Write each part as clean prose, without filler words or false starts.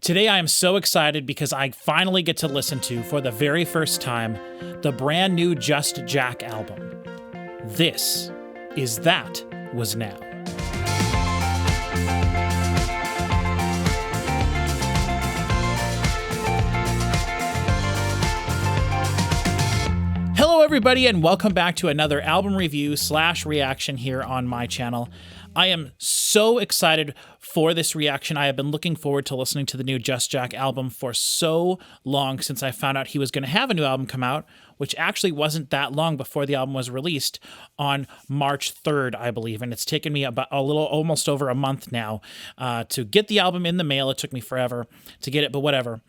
Today I am so excited because I finally get to listen to, for the very first time, the brand new Just Jack album. This is That Was Now. Hello everybody and welcome back to another album review / reaction here on my channel. I am so excited for this reaction. I have been looking forward to listening to the new Just Jack album for so long since I found out he was going to have a new album come out, which actually wasn't that long before the album was released on March 3rd, I believe. And it's taken me about almost over a month now to get the album in the mail. It took me forever to get it, but whatever.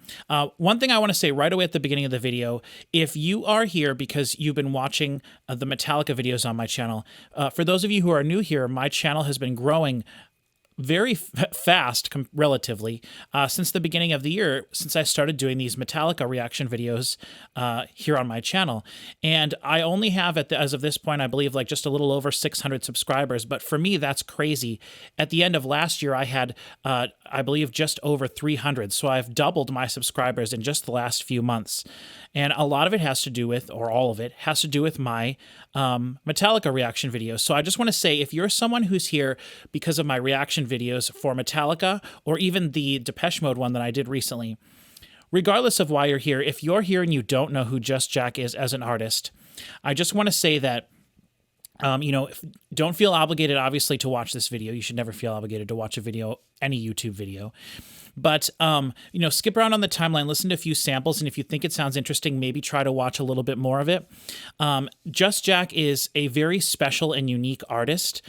One thing I want to say right away at the beginning of the video, if you are here because you've been watching the Metallica videos on my channel, for those of you who are new here, my channel has been growing very fast, relatively, since the beginning of the year, since I started doing these Metallica reaction videos here on my channel. And I only have, as of this point, I believe, like just a little over 600 subscribers. But for me, that's crazy. At the end of last year, I had, I believe, just over 300. So I've doubled my subscribers in just the last few months. And a lot of it has to do with, or all of it, has to do with my Metallica reaction videos. So I just want to say, if you're someone who's here because of my reaction videos for Metallica, or even the Depeche Mode one that I did recently, regardless of why you're here, if you're here and you don't know who Just Jack is as an artist, I just want to say that don't feel obligated, obviously, to watch this video. You should never feel obligated to watch a video, any YouTube video. But, skip around on the timeline, listen to a few samples, and if you think it sounds interesting, maybe try to watch a little bit more of it. Just Jack is a very special and unique artist.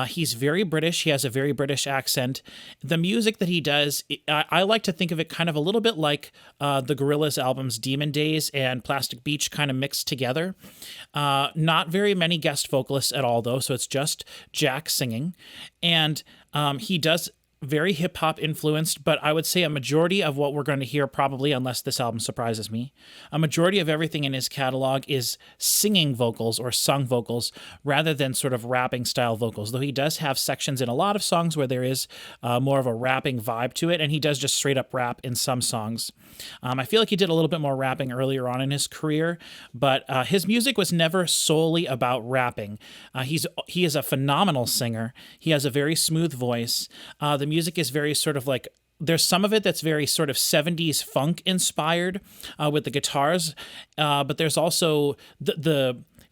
He's very British. He has a very British accent. The music that he does, I like to think of it kind of a little bit like the Gorillaz albums Demon Days and Plastic Beach kind of mixed together. Not very many guest vocalists at all, though, so it's just Jack singing. And he does very hip-hop influenced, but I would say a majority of what we're going to hear, probably, unless this album surprises me, a majority of everything in his catalog is singing vocals or sung vocals rather than sort of rapping style vocals, though he does have sections in a lot of songs where there is more of a rapping vibe to it, and he does just straight up rap in some songs. I feel like he did a little bit more rapping earlier on in his career, but his music was never solely about rapping. He is a phenomenal singer. He has a very smooth voice. The music is very sort of like, there's some of it that's very sort of 70s funk inspired with the guitars, but there's also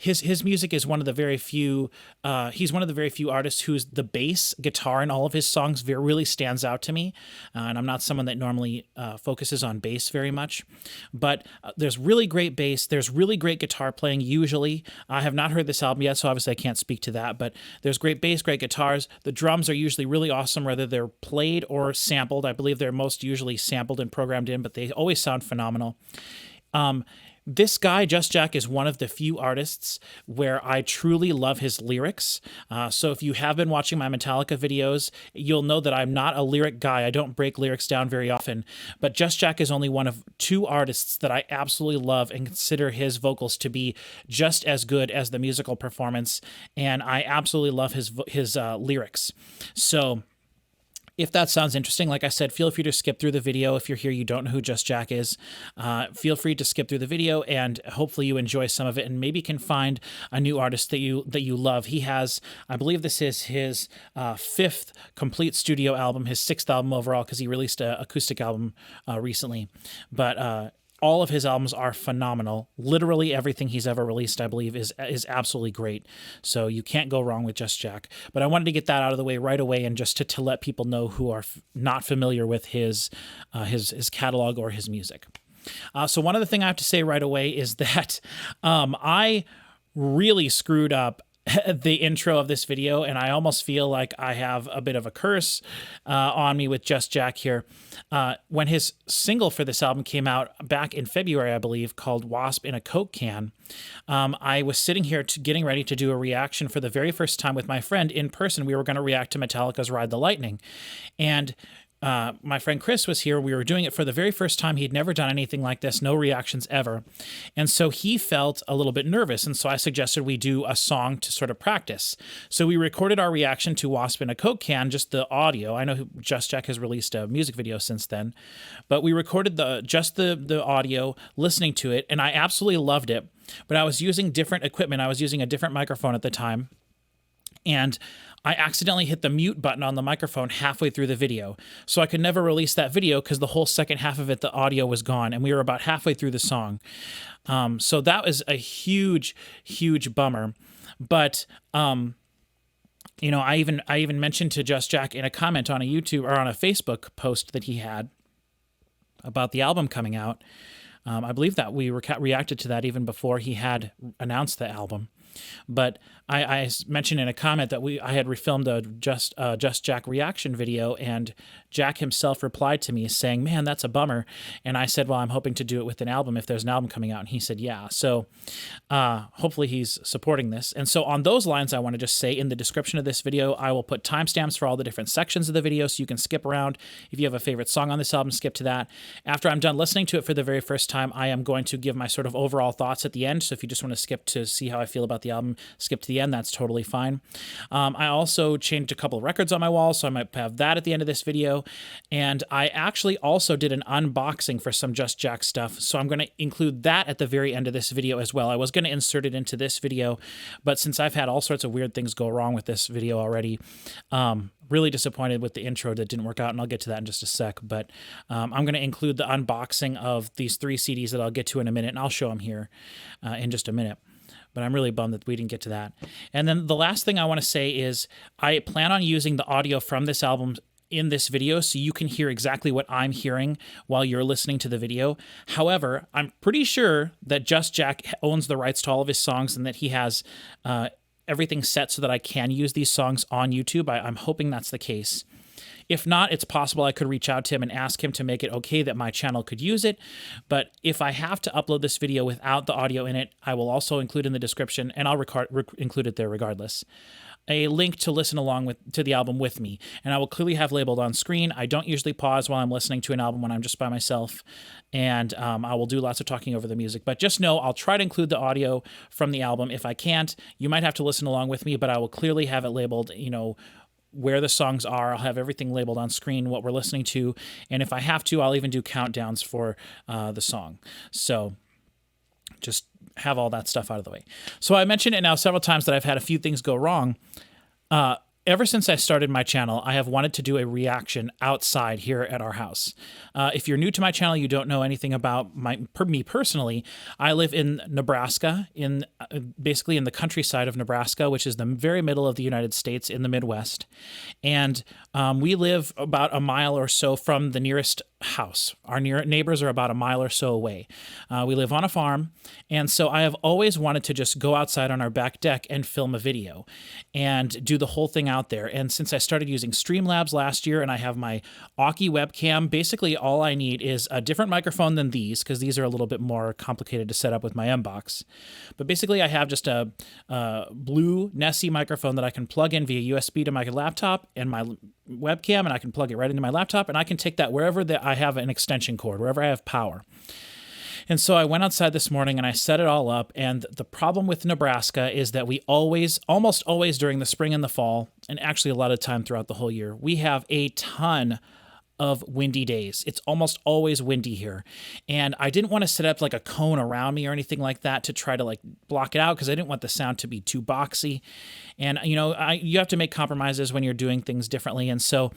his music is one of the very few, he's one of the very few artists whose the bass guitar in all of his songs really stands out to me. And I'm not someone that normally focuses on bass very much, but there's really great bass. There's really great guitar playing usually. I have not heard this album yet, so obviously I can't speak to that, but there's great bass, great guitars. The drums are usually really awesome, whether they're played or sampled. I believe they're most usually sampled and programmed in, but they always sound phenomenal. This guy, Just Jack, is one of the few artists where I truly love his lyrics. So if you have been watching my Metallica videos, you'll know that I'm not a lyric guy. I don't break lyrics down very often. But Just Jack is only one of two artists that I absolutely love and consider his vocals to be just as good as the musical performance. And I absolutely love his lyrics. So if that sounds interesting, like I said, feel free to skip through the video. If you're here, you don't know who Just Jack is, feel free to skip through the video, and hopefully you enjoy some of it and maybe can find a new artist that you love. He has, I believe this is his fifth complete studio album, his sixth album overall, because he released an acoustic album recently. But all of his albums are phenomenal. Literally everything he's ever released, I believe, is absolutely great. So you can't go wrong with Just Jack. But I wanted to get that out of the way right away, and just to let people know who are not familiar with his catalog or his music. So one other thing I have to say right away is that I really screwed up the intro of this video, and I almost feel like I have a bit of a curse on me with Just Jack here. When his single for this album came out back in February, I believe, called Wasp in a Coke Can, I was sitting here getting ready to do a reaction for the very first time with my friend in person. We were going to react to Metallica's Ride the Lightning, and my friend Chris was here. We were doing it for the very first time. He'd never done anything like this, no reactions ever. And so he felt a little bit nervous. And so I suggested we do a song to sort of practice. So we recorded our reaction to Wasp in a Coke can, just the audio. I know Just Jack has released a music video since then, but we recorded just the audio, listening to it, and I absolutely loved it. But I was using different equipment. I was using a different microphone at the time. And I accidentally hit the mute button on the microphone halfway through the video. So I could never release that video because the whole second half of it, the audio was gone. And we were about halfway through the song. So that was a huge, huge bummer. But, you know, I even mentioned to Just Jack in a comment on a YouTube or on a Facebook post that he had about the album coming out. I believe that we reacted to that even before he had announced the album. But I mentioned in a comment that I had refilmed a Just Jack reaction video, and Jack himself replied to me saying, "Man, that's a bummer." And I said, "Well, I'm hoping to do it with an album if there's an album coming out." And he said, "Yeah." So hopefully he's supporting this. And so on those lines, I want to just say in the description of this video, I will put timestamps for all the different sections of the video so you can skip around. If you have a favorite song on this album, skip to that. After I'm done listening to it for the very first time, I am going to give my sort of overall thoughts at the end. So if you just want to skip to see how I feel about the album, skip to the end. That's totally fine. I also changed a couple of records on my wall, so I might have that at the end of this video. And I actually also did an unboxing for some Just Jack stuff, so I'm going to include that at the very end of this video as well. I was going to insert it into this video, but since I've had all sorts of weird things go wrong with this video already, really disappointed with the intro that didn't work out, and I'll get to that in just a sec. But I'm going to include the unboxing of these 3 CDs that I'll get to in a minute, and I'll show them here in just a minute. But I'm really bummed that we didn't get to that. And then the last thing I want to say is I plan on using the audio from this album in this video so you can hear exactly what I'm hearing while you're listening to the video. However, I'm pretty sure that Just Jack owns the rights to all of his songs and that he has everything set so that I can use these songs on YouTube. I'm hoping that's the case. If not, it's possible I could reach out to him and ask him to make it okay that my channel could use it. But if I have to upload this video without the audio in it, I will also include in the description, and I'll include it there regardless, a link to listen along to the album with me. And I will clearly have labeled on screen. I don't usually pause while I'm listening to an album when I'm just by myself. And I will do lots of talking over the music. But just know I'll try to include the audio from the album. If I can't, you might have to listen along with me, but I will clearly have it labeled, you know, where the songs are. I'll have everything labeled on screen, what we're listening to. And if I have to, I'll even do countdowns for the song. So just have all that stuff out of the way. So I mentioned it now several times that I've had a few things go wrong. Ever since I started my channel, I have wanted to do a reaction outside here at our house. If you're new to my channel, you don't know anything about me personally. I live in Nebraska, basically in the countryside of Nebraska, which is the very middle of the United States in the Midwest. And we live about a mile or so from the nearest house. Our neighbors are about a mile or so away. We live on a farm, and so I have always wanted to just go outside on our back deck and film a video and do the whole thing out there. And since I started using Streamlabs last year and I have my Aki webcam, basically all I need is a different microphone than these, because these are a little bit more complicated to set up with my M-Box. But basically I have just a blue Nessie microphone that I can plug in via USB to my laptop and my webcam, and I can plug it right into my laptop, and I can take that wherever I have an extension cord, wherever I have power. And so I went outside this morning and I set it all up, and the problem with Nebraska is that we almost always during the spring and the fall, and actually a lot of time throughout the whole year, we have a ton of windy days. It's almost always windy here. And I didn't want to set up like a cone around me or anything like that to try to like block it out, because I didn't want the sound to be too boxy. And, you know, you have to make compromises when you're doing things differently. And so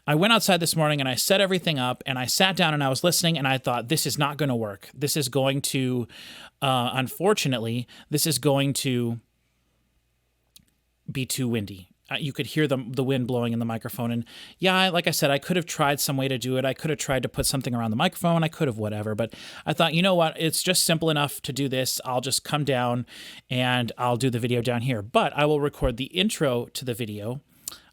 I went outside this morning and I set everything up and I sat down and I was listening, and I thought, this is not going to work. This is going to, unfortunately, this is going to be too windy. You could hear the wind blowing in the microphone. And yeah, like I said, I could have tried some way to do it. I could have tried to put something around the microphone. I could have whatever. But I thought, you know what? It's just simple enough to do this. I'll just come down and I'll do the video down here. But I will record the intro to the video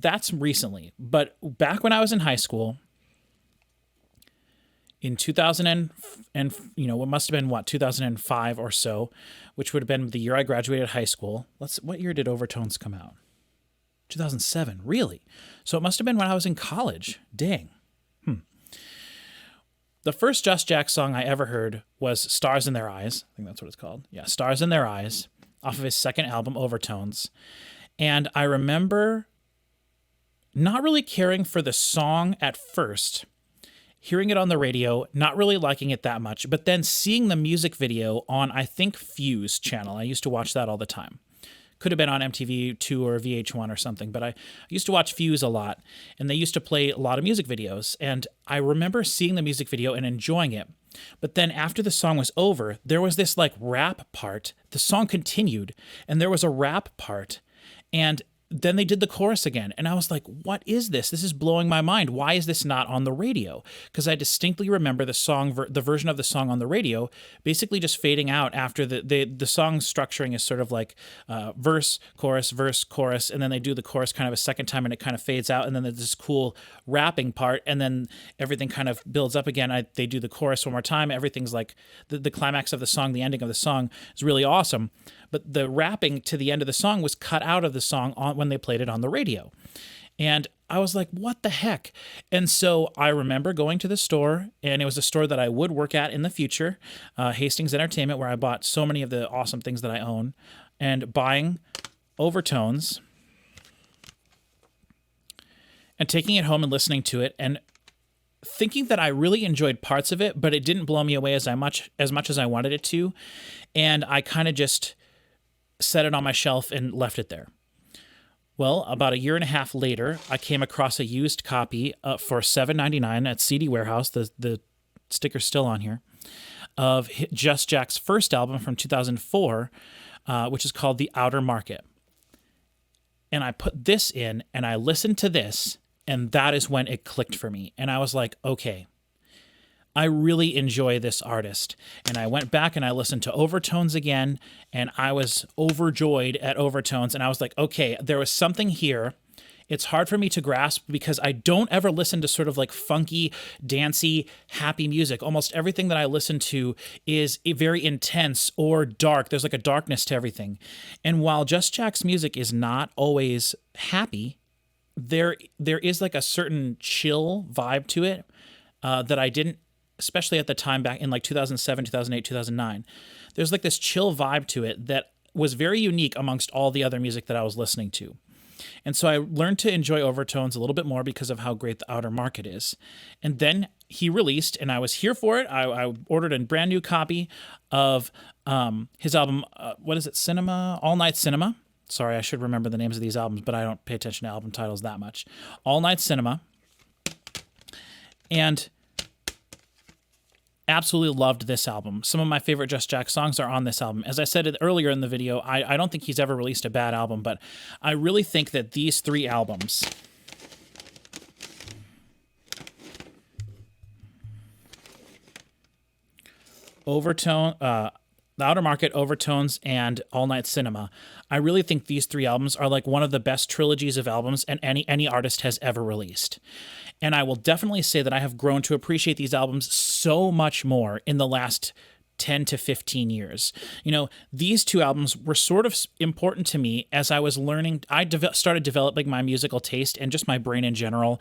that's recently. But back when I was in high school, in 2000 and it must have been 2005 or so, which would have been the year I graduated high school. What year did Overtones come out? 2007, really? So it must have been when I was in college. Dang. The first Just Jack song I ever heard was Stars in Their Eyes. I think that's what it's called. Yeah, Stars in Their Eyes, off of his second album, Overtones. And I remember not really caring for the song at first, hearing it on the radio, not really liking it that much, but then seeing the music video on, I think, Fuse channel. I used to watch that all the time. Could have been on MTV2 or VH1 or something, but I used to watch Fuse a lot, and they used to play a lot of music videos, and I remember seeing the music video and enjoying it. But then after the song was over, there was this like rap part. The song continued, and there was a rap part, and then they did the chorus again. And I was like, what is this? This is blowing my mind. Why is this not on the radio? Because I distinctly remember the version of the song on the radio basically just fading out after the song structuring is sort of like verse, chorus, and then they do the chorus kind of a second time and it kind of fades out. And then there's this cool rapping part, and then everything kind of builds up again. They do the chorus one more time. Everything's like the climax of the song, the ending of the song is really awesome. But the rapping to the end of the song was cut out of the song when they played it on the radio. And I was like, what the heck? And so I remember going to the store, and it was a store that I would work at in the future, Hastings Entertainment, where I bought so many of the awesome things that I own, and buying Overtones and taking it home and listening to it and thinking that I really enjoyed parts of it, but it didn't blow me away as much as I wanted it to. And I kind of just set it on my shelf and left it there. Well, about a year and a half later, I came across a used copy for $7.99 at CD Warehouse. The sticker's still on here, of Just Jack's first album from 2004, which is called The Outer Market. And I put this in, and I listened to this, and that is when it clicked for me. And I was like, okay, I really enjoy this artist. And I went back and I listened to Overtones again, and I was overjoyed at Overtones. And I was like, okay, there was something here. It's hard for me to grasp because I don't ever listen to sort of like funky, dancey, happy music. Almost everything that I listen to is very intense or dark. There's like a darkness to everything. And while Just Jack's music is not always happy, there is like a certain chill vibe to it that I didn't, especially at the time back in like 2007, 2008, 2009. There's like this chill vibe to it that was very unique amongst all the other music that I was listening to. And so I learned to enjoy Overtones a little bit more because of how great The Outer Market is. And then he released, and I was here for it. I ordered a brand new copy of his album, Cinema? All Night Cinema. Sorry, I should remember the names of these albums, but I don't pay attention to album titles that much. All Night Cinema. And absolutely loved this album. Some of my favorite Just Jack songs are on this album. As I said earlier in the video, I don't think he's ever released a bad album, but I really think that these three albums, The Outer Market, Overtones, and All Night Cinema, I really think these three albums are like one of the best trilogies of albums and any artist has ever released. And I will definitely say that I have grown to appreciate these albums so much more in the last 10 to 15 years. You know, these two albums were sort of important to me as I was learning. I started developing my musical taste, and just my brain in general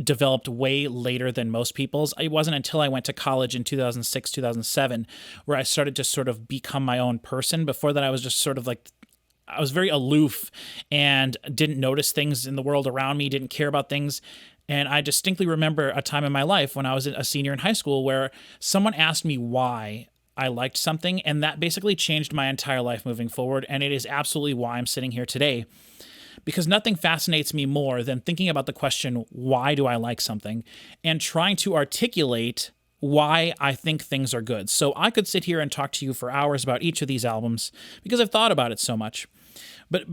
developed way later than most people's. It wasn't until I went to college in 2006, 2007, where I started to sort of become my own person. Before that, I was just sort of like, I was very aloof and didn't notice things in the world around me, didn't care about things. And I distinctly remember a time in my life when I was a senior in high school where someone asked me why I liked something, and that basically changed my entire life moving forward. And it is absolutely why I'm sitting here today, because nothing fascinates me more than thinking about the question, why do I like something, and trying to articulate why I think things are good. So I could sit here and talk to you for hours about each of these albums because I've thought about it so much. But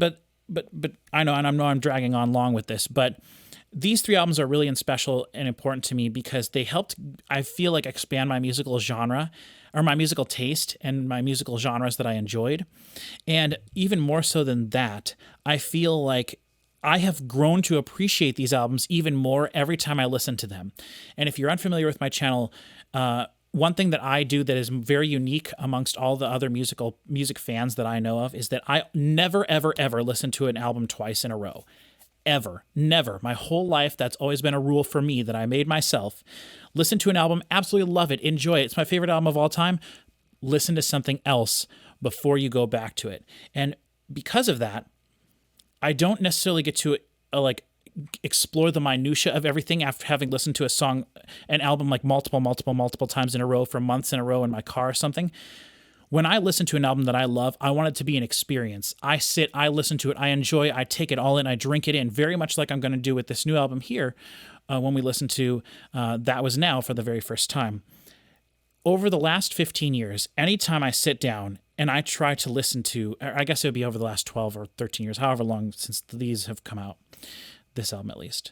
I know, and I know I'm dragging on long with this, but these three albums are really special and important to me because they helped, I feel like, expand my musical genre, or my musical taste and my musical genres that I enjoyed. And even more so than that, I feel like I have grown to appreciate these albums even more every time I listen to them. And if you're unfamiliar with my channel, one thing that I do that is very unique amongst all the other music fans that I know of is that I never, ever, ever listen to an album twice in a row. Ever. Never. My whole life, that's always been a rule for me that I made myself. Listen to an album, absolutely love it, enjoy it. It's my favorite album of all time. Listen to something else before you go back to it. And because of that, I don't necessarily get to explore the minutia of everything after having listened to an album like multiple times in a row for months in a row in my car or something. When I listen to an album that I love, I want it to be an experience. I sit, I listen to it, I enjoy, I take it all in, I drink it in, very much like I'm going to do with this new album here when we listen to That Was Now for the very first time. Over the last 15 years, anytime I sit down and I try to listen to, I guess it would be over the last 12 or 13 years, however long since these have come out, this album at least.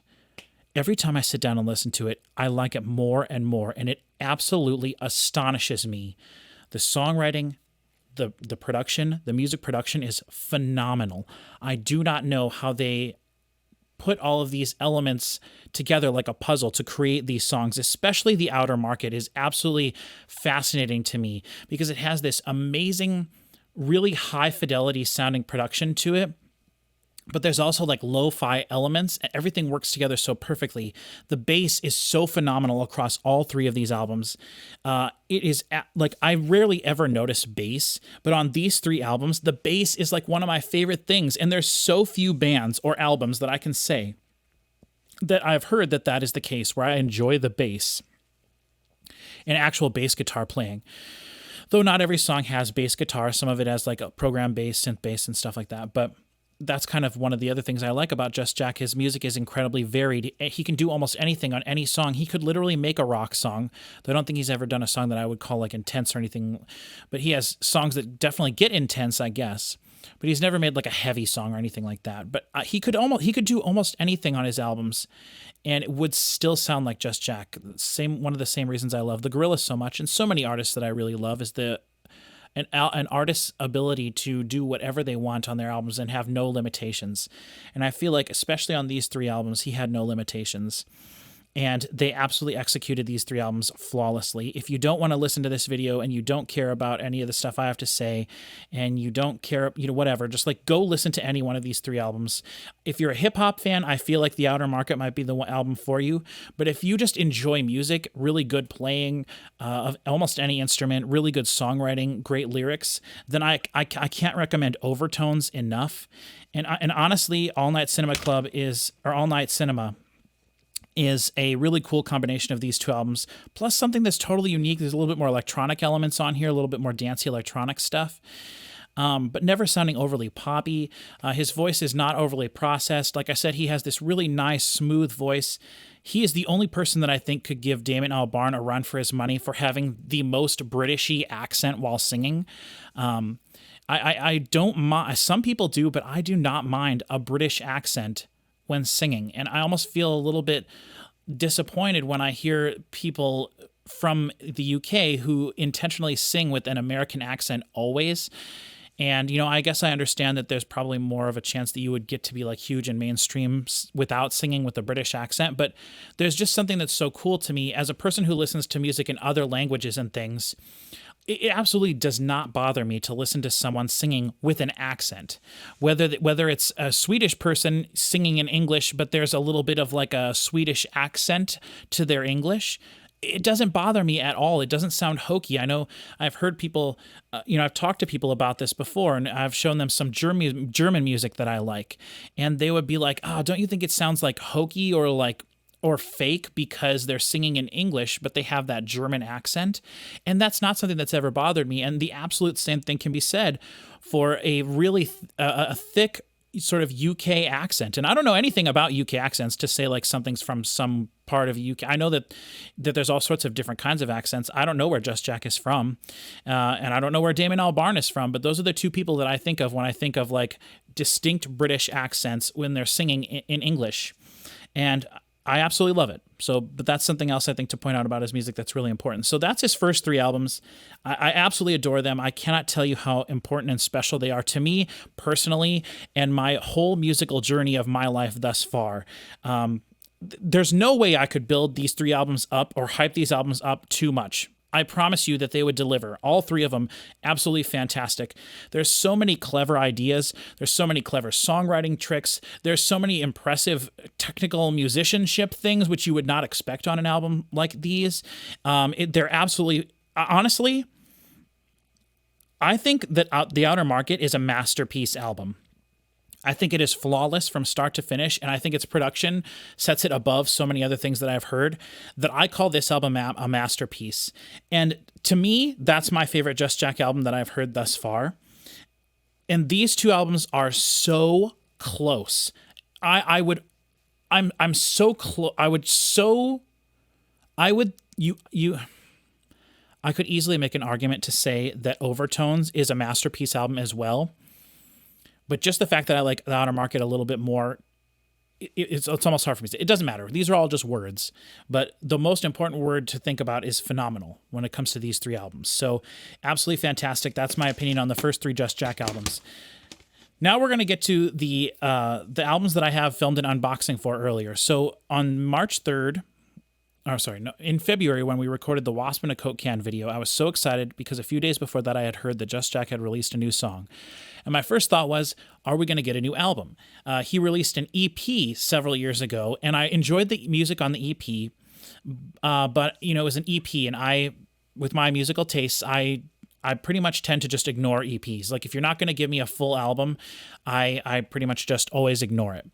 Every time I sit down and listen to it, I like it more and more, and it absolutely astonishes me. The songwriting, the production, the music production is phenomenal. I do not know how they put all of these elements together like a puzzle to create these songs, especially The Outer Market is absolutely fascinating to me because it has this amazing, really high fidelity sounding production to it. But there's also like lo-fi elements. Everything works together so perfectly. The bass is so phenomenal across all three of these albums. It is like I rarely ever notice bass, but on these three albums, the bass is like one of my favorite things. And there's so few bands or albums that I can say that I've heard that is the case, where I enjoy the bass and actual bass guitar playing. Though not every song has bass guitar. Some of it has like a program bass, synth bass, and stuff like that. But that's kind of one of the other things I like about Just Jack. His music is incredibly varied. He can do almost anything on any song. He could literally make a rock song, though I don't think he's ever done a song that I would call like intense or anything. But he has songs that definitely get intense, I guess. But he's never made like a heavy song or anything like that. But he could do almost anything on his albums, and it would still sound like Just Jack. One of the same reasons I love the Gorillaz so much, and so many artists that I really love, is an artist's ability to do whatever they want on their albums and have no limitations. And I feel like, especially on these three albums, he had no limitations. And they absolutely executed these three albums flawlessly. If you don't want to listen to this video and you don't care about any of the stuff I have to say, and you don't care, whatever, just like go listen to any one of these three albums. If you're a hip hop fan, I feel like The Outer Market might be the album for you. But if you just enjoy music, really good playing of almost any instrument, really good songwriting, great lyrics, then I can't recommend Overtones enough. And honestly, All Night Cinema is a really cool combination of these two albums, plus something that's totally unique. There's a little bit more electronic elements on here, a little bit more dancey electronic stuff, but never sounding overly poppy. His voice is not overly processed. Like I said, he has this really nice, smooth voice. He is the only person that I think could give Damon Albarn a run for his money for having the most Britishy accent while singing. I don't mind. Some people do, but I do not mind a British accent when singing. And I almost feel a little bit disappointed when I hear people from the UK who intentionally sing with an American accent always. And, I guess I understand that there's probably more of a chance that you would get to be like huge and mainstream without singing with a British accent. But there's just something that's so cool to me as a person who listens to music in other languages and things. It absolutely does not bother me to listen to someone singing with an accent, whether it's a Swedish person singing in English, but there's a little bit of like a Swedish accent to their English. It doesn't bother me at all. It doesn't sound hokey. I know I've heard people, I've talked to people about this before, and I've shown them some German music that I like, and they would be like, "Oh, don't you think it sounds like hokey or fake because they're singing in English, but they have that German accent?" And that's not something that's ever bothered me. And the absolute same thing can be said for a really a thick sort of UK accent. And I don't know anything about UK accents to say like something's from some part of UK. I know that there's all sorts of different kinds of accents. I don't know where Just Jack is from, and I don't know where Damon Albarn is from, but those are the two people that I think of when I think of like distinct British accents when they're singing in English. And I absolutely love it. So, but that's something else I think to point out about his music that's really important. So that's his first 3 albums. I absolutely adore them. I cannot tell you how important and special they are to me personally and my whole musical journey of my life thus far. There's no way I could build these 3 albums up or hype these albums up too much. I promise you that they would deliver. All 3 of them, absolutely fantastic. There's so many clever ideas. There's so many clever songwriting tricks. There's so many impressive technical musicianship things which you would not expect on an album like these. They're absolutely, honestly, I think that The Outer Market is a masterpiece album. I think it is flawless from start to finish, and I think its production sets it above so many other things that I've heard, that I call this album a masterpiece. And to me, that's my favorite Just Jack album that I've heard thus far. And these 2 albums are so close. I could easily make an argument to say that Overtones is a masterpiece album as well. But just the fact that I like The Outer Market a little bit more, it's almost hard for me to say. It doesn't matter. These are all just words. But the most important word to think about is phenomenal when it comes to these 3 albums. So absolutely fantastic. That's my opinion on the first 3 Just Jack albums. Now we're going to get to the albums that I have filmed an unboxing for earlier. So on March 3rd, in February, when we recorded the Wasp in a Coke Can video, I was so excited because a few days before that I had heard that Just Jack had released a new song. And my first thought was, are we going to get a new album? He released an EP several years ago, and I enjoyed the music on the EP, but, it was an EP, and with my musical tastes, I pretty much tend to just ignore EPs. Like, if you're not going to give me a full album, I pretty much just always ignore it.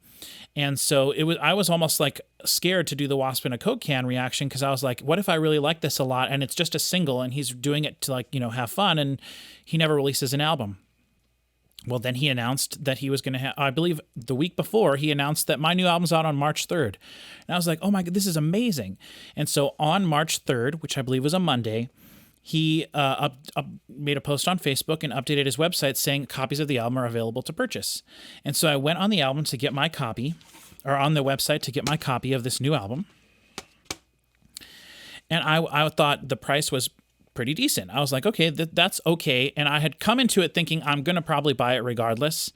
And so I was almost like scared to do the Wasp in a Coke Can reaction, because I was like, what if I really like this a lot and it's just a single and he's doing it to have fun, and he never releases an album? Well, then he announced that he was going to have, I believe the week before, he announced that my new album's out on March 3rd. And I was like, oh my God, this is amazing. And so on March 3rd, which I believe was a Monday, he made a post on Facebook and updated his website saying copies of the album are available to purchase. And so I went on the album to get my copy, or on the website to get my copy of this new album. And I thought the price was pretty decent. I was like, okay, that's okay. And I had come into it thinking I'm going to probably buy it regardless.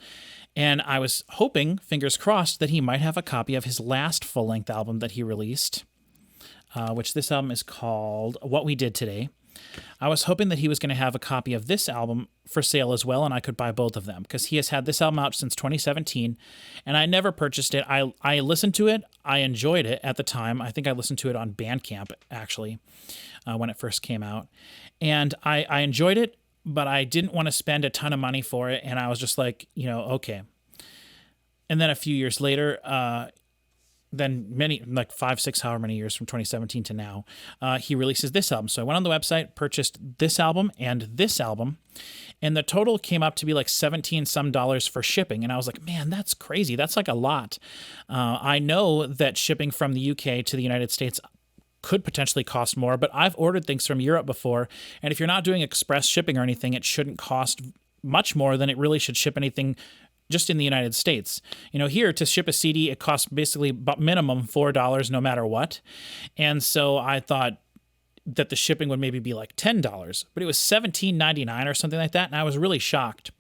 And I was hoping, fingers crossed, that he might have a copy of his last full-length album that he released, which this album is called What We Did Today. I was hoping that he was going to have a copy of this album for sale as well, and I could buy both of them, because he has had this album out since 2017, and I never purchased it. I listened to it. I enjoyed it at the time. I think I listened to it on Bandcamp, actually, when it first came out. And I enjoyed it, but I didn't want to spend a ton of money for it, and I was just like, okay. And then a few years later, then 5-6, however many years from 2017 to now, he releases this album. So I went on the website, purchased this album and this album, and the total came up to be like $17 some for shipping. And I was like, man, that's crazy. That's like a lot. I know that shipping from the UK to the United States could potentially cost more, but I've ordered things from Europe before, and if you're not doing express shipping or anything, it shouldn't cost much more than it really should ship anything just in the United States. Here to ship a CD, it costs basically about minimum $4 no matter what. And so I thought that the shipping would maybe be like $10, but it was $17.99 or something like that. And I was really shocked.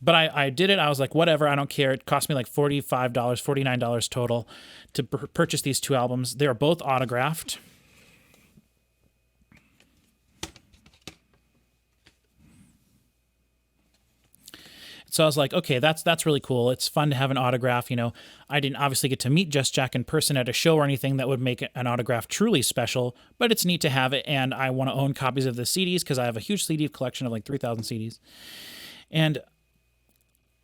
But I did it. I was like, whatever, I don't care. It cost me like $45, $49 total to purchase these 2 albums. They are both autographed. So I was like, okay, that's really cool. It's fun to have an autograph. I didn't obviously get to meet Just Jack in person at a show or anything that would make an autograph truly special, but it's neat to have it, and I want to own copies of the CDs because I have a huge CD collection of like 3,000 CDs. And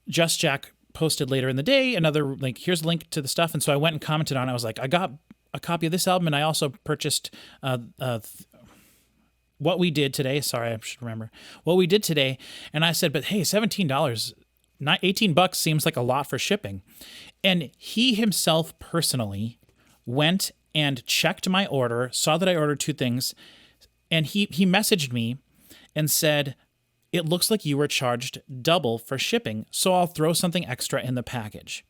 Just Jack posted later in the day another link. Here's a link to the stuff. And so I went and commented on it. I was like, I got a copy of this album, and I also purchased What We Did Today. Sorry, I should remember. What We Did Today. And I said, but hey, $17, not $18 seems like a lot for shipping. And he himself personally went and checked my order, saw that I ordered 2 things, and he messaged me and said, it looks like you were charged double for shipping, so I'll throw something extra in the package.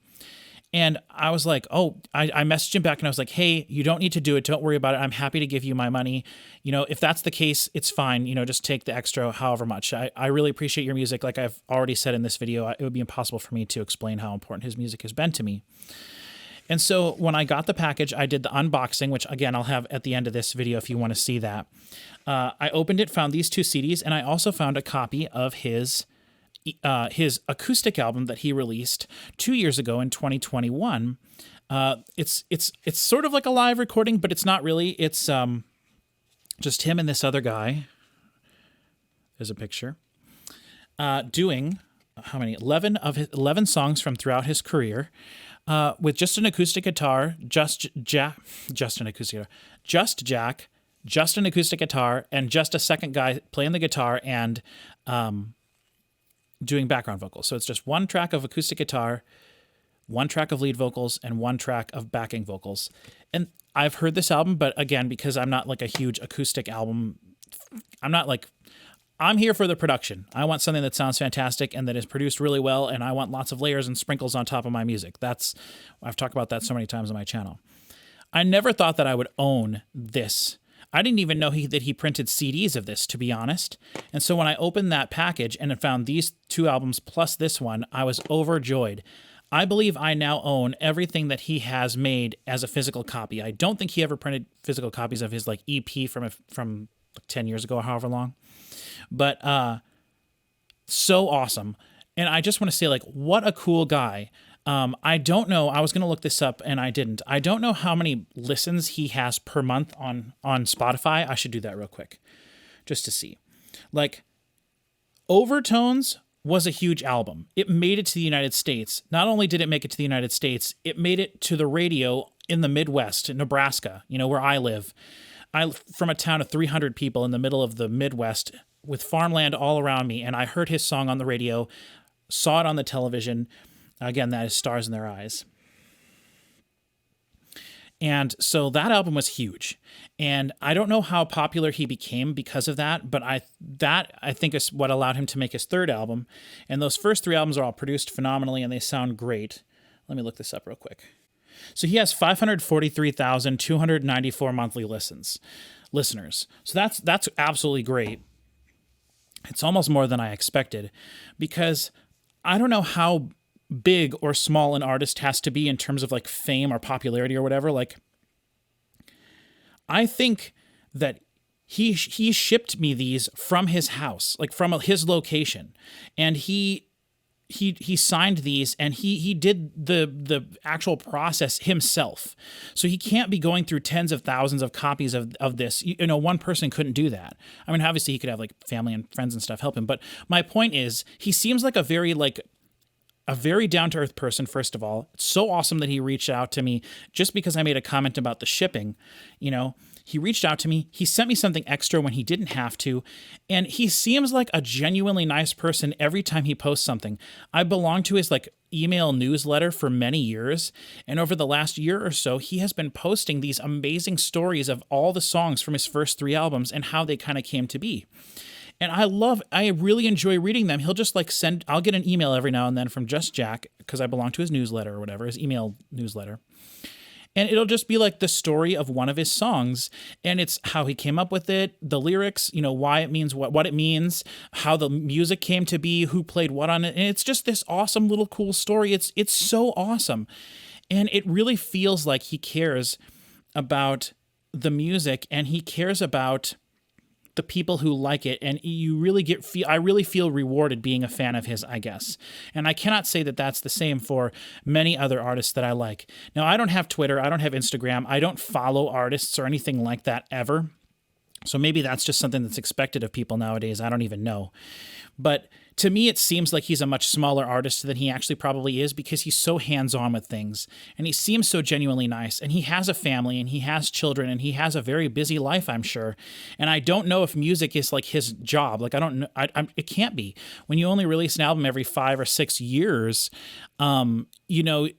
And I was like, oh, I messaged him back and I was like, hey, you don't need to do it. Don't worry about it. I'm happy to give you my money. If that's the case, it's fine. Just take the extra however much. I really appreciate your music. Like I've already said in this video, it would be impossible for me to explain how important his music has been to me. And so when I got the package, I did the unboxing, which again, I'll have at the end of this video if you want to see that. I opened it, found these 2 CDs, and I also found a copy of his acoustic album that he released 2 years ago in 2021. It's sort of like a live recording, but it's not really. It's just him and this other guy. There's a picture. Doing how many? 11 songs from throughout his career, with just an acoustic guitar, just an acoustic guitar, just Jack, just an acoustic guitar, and just a second guy playing the guitar and doing background vocals. So it's just 1 track of acoustic guitar, 1 track of lead vocals, and 1 track of backing vocals. And I've heard this album, but again, because I'm not like a huge acoustic album, I'm here for the production. I want something that sounds fantastic and that is produced really well, and I want lots of layers and sprinkles on top of my music. I've talked about that so many times on my channel. I never thought that I would own this. I didn't even know that he printed CDs of this, to be honest. And so when I opened that package and I found these 2 albums plus this one, I was overjoyed. I believe I now own everything that he has made as a physical copy. I don't think he ever printed physical copies of his like EP from 10 years ago or however long. But so awesome. And I just want to say, like, what a cool guy. I don't know. I was going to look this up and I didn't. I don't know how many listens he has per month on Spotify. I should do that real quick just to see. Like, Overtones was a huge album. It made it to the United States. Not only did it make it to the United States, it made it to the radio in the Midwest, in Nebraska, where I live. From a town of 300 people in the middle of the Midwest with farmland all around me, and I heard his song on the radio, saw it on the television. Again, that is Stars in Their Eyes. And so that album was huge. And I don't know how popular he became because of that, but I think is what allowed him to make his 3rd album. And those first 3 albums are all produced phenomenally and they sound great. Let me look this up real quick. So he has 543,294 monthly listeners. So that's absolutely great. It's almost more than I expected, because I don't know how big or small an artist has to be in terms of like fame or popularity or whatever. Like, I think that he shipped me these from his house, like from his location, and he signed these and he did the actual process himself. So he can't be going through tens of thousands of copies of this. One person couldn't do that. I mean, obviously he could have like family and friends and stuff help him. But my point is, he seems like a very down-to-earth person, first of all. It's so awesome that he reached out to me just because I made a comment about the shipping. He reached out to me. He sent me something extra when he didn't have to. And he seems like a genuinely nice person every time he posts something. I belong to his email newsletter for many years. And over the last year or so, he has been posting these amazing stories of all the songs from his first 3 albums and how they kind of came to be. And I really enjoy reading them. He'll just I'll get an email every now and then from Just Jack, because I belong to his newsletter or whatever, his email newsletter. And it'll just be like the story of one of his songs, and it's how he came up with it, the lyrics, why it means what it means, how the music came to be, who played what on it. And it's just this awesome little cool story. It's so awesome. And it really feels like he cares about the music and he cares about the people who like it, and I really feel rewarded being a fan of his, I guess. And I cannot say that that's the same for many other artists that I like. Now, I don't have Twitter, I don't have Instagram, I don't follow artists or anything like that ever. So maybe that's just something that's expected of people nowadays. I don't even know. But to me, it seems like he's a much smaller artist than he actually probably is, because he's so hands-on with things and he seems so genuinely nice, and he has a family and he has children and he has a very busy life, I'm sure. And I don't know if music is like his job. Like, I don't know. It can't be. When you only release an album every 5 or 6 years, you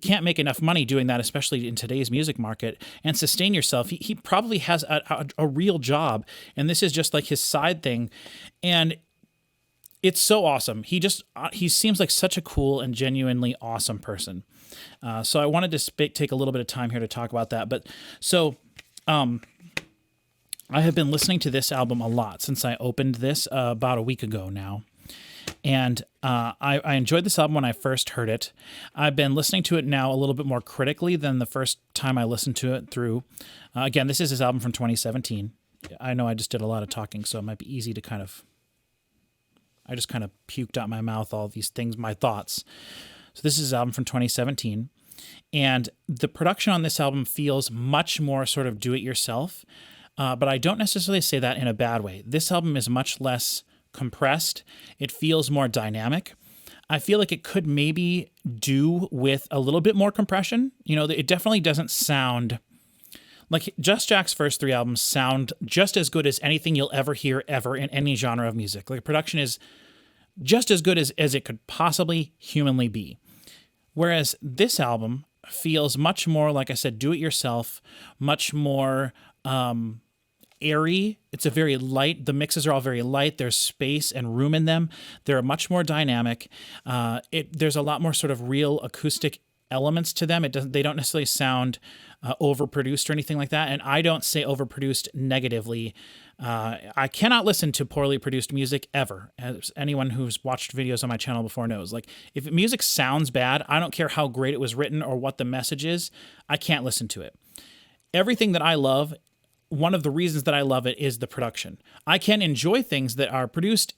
can't make enough money doing that, especially in today's music market, and sustain yourself. He probably has a real job, and this is just like his side thing. And it's so awesome. He seems like such a cool and genuinely awesome person. So I wanted to take a little bit of time here to talk about that. But so I have been listening to this album a lot since I opened this about a week ago now. And I enjoyed this album when I first heard it. I've been listening to it now a little bit more critically than the first time I listened to it through. Again, this is his album from 2017. I know I just did a lot of talking, so it might be easy to I just kind of puked out my mouth all these things, my thoughts. So this is his album from 2017. And the production on this album feels much more sort of do-it-yourself. But I don't necessarily say that in a bad way. This album is much less compressed. It feels more dynamic. I feel like it could maybe do with a little bit more compression. You know, it definitely doesn't sound like Just Jack's first 3 albums sound just as good as anything you'll ever hear ever in any genre of music. Like, production is just as good as it could possibly humanly be. Whereas this album feels much more, like I said, do it yourself, much more airy. It's a very light, the mixes are all very light. There's space and room in them. They're much more dynamic. There's a lot more sort of real acoustic elements to them. They don't necessarily sound overproduced or anything like that. And I don't say overproduced negatively. I cannot listen to poorly produced music ever. As anyone who's watched videos on my channel before knows, like, if music sounds bad, I don't care how great it was written or what the message is, I can't listen to it. Everything that I love, one of the reasons that I love it is the production. I can enjoy things that are produced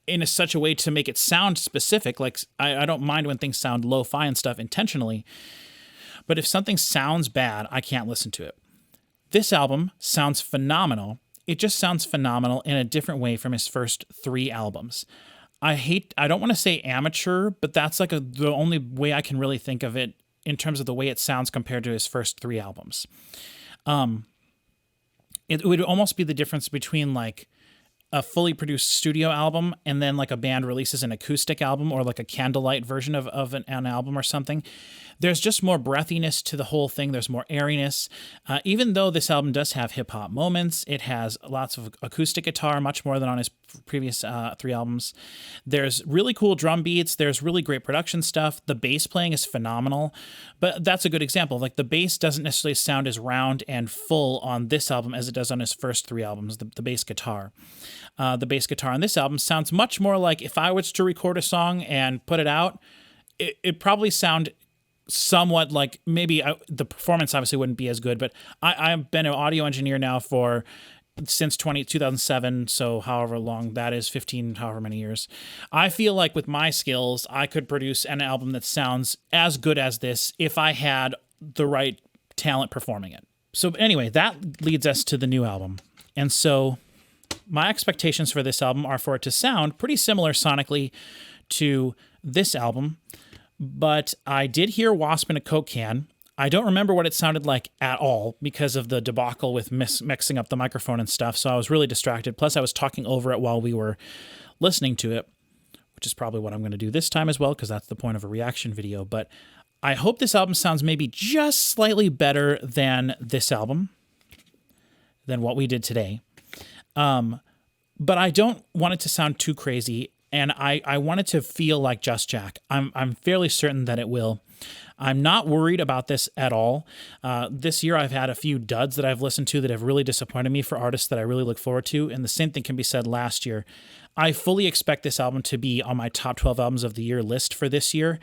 in such a way to make it sound specific. Like, I don't mind when things sound lo-fi and stuff intentionally. But if something sounds bad, I can't listen to it. This album sounds phenomenal. It just sounds phenomenal in a different way from his first 3 albums. I don't want to say amateur, but that's like the only way I can really think of it in terms of the way it sounds compared to his first 3 albums. It would almost be the difference between like a fully produced studio album and then like a band releases an acoustic album or like a candlelight version of an album or something. There's just more breathiness to the whole thing. There's more airiness. Even though this album does have hip hop moments, it has lots of acoustic guitar, much more than on his previous 3 albums. There's really cool drum beats. There's really great production stuff. The bass playing is phenomenal, but that's a good example. Like, the bass doesn't necessarily sound as round and full on this album as it does on his first 3 albums, the bass guitar. The bass guitar on this album sounds much more like if I was to record a song and put it out, it'd probably sound somewhat like the performance obviously wouldn't be as good, but I've been an audio engineer now since 2007, so however long that is, 15, however many years. I feel like with my skills, I could produce an album that sounds as good as this if I had the right talent performing it. So anyway, that leads us to the new album. And so my expectations for this album are for it to sound pretty similar sonically to this album, but I did hear Wasp in a Coke can. I don't remember what it sounded like at all because of the debacle with mixing up the microphone and stuff, so I was really distracted. Plus, I was talking over it while we were listening to it, which is probably what I'm going to do this time as well, because that's the point of a reaction video. But I hope this album sounds maybe just slightly better than this album, than what we did today. But I don't want it to sound too crazy, and I want it to feel like Just Jack. I'm fairly certain that it will. I'm not worried about this at all. This year I've had a few duds that I've listened to that have really disappointed me for artists that I really look forward to, and the same thing can be said last year. I fully expect this album to be on my top 12 albums of the year list for this year,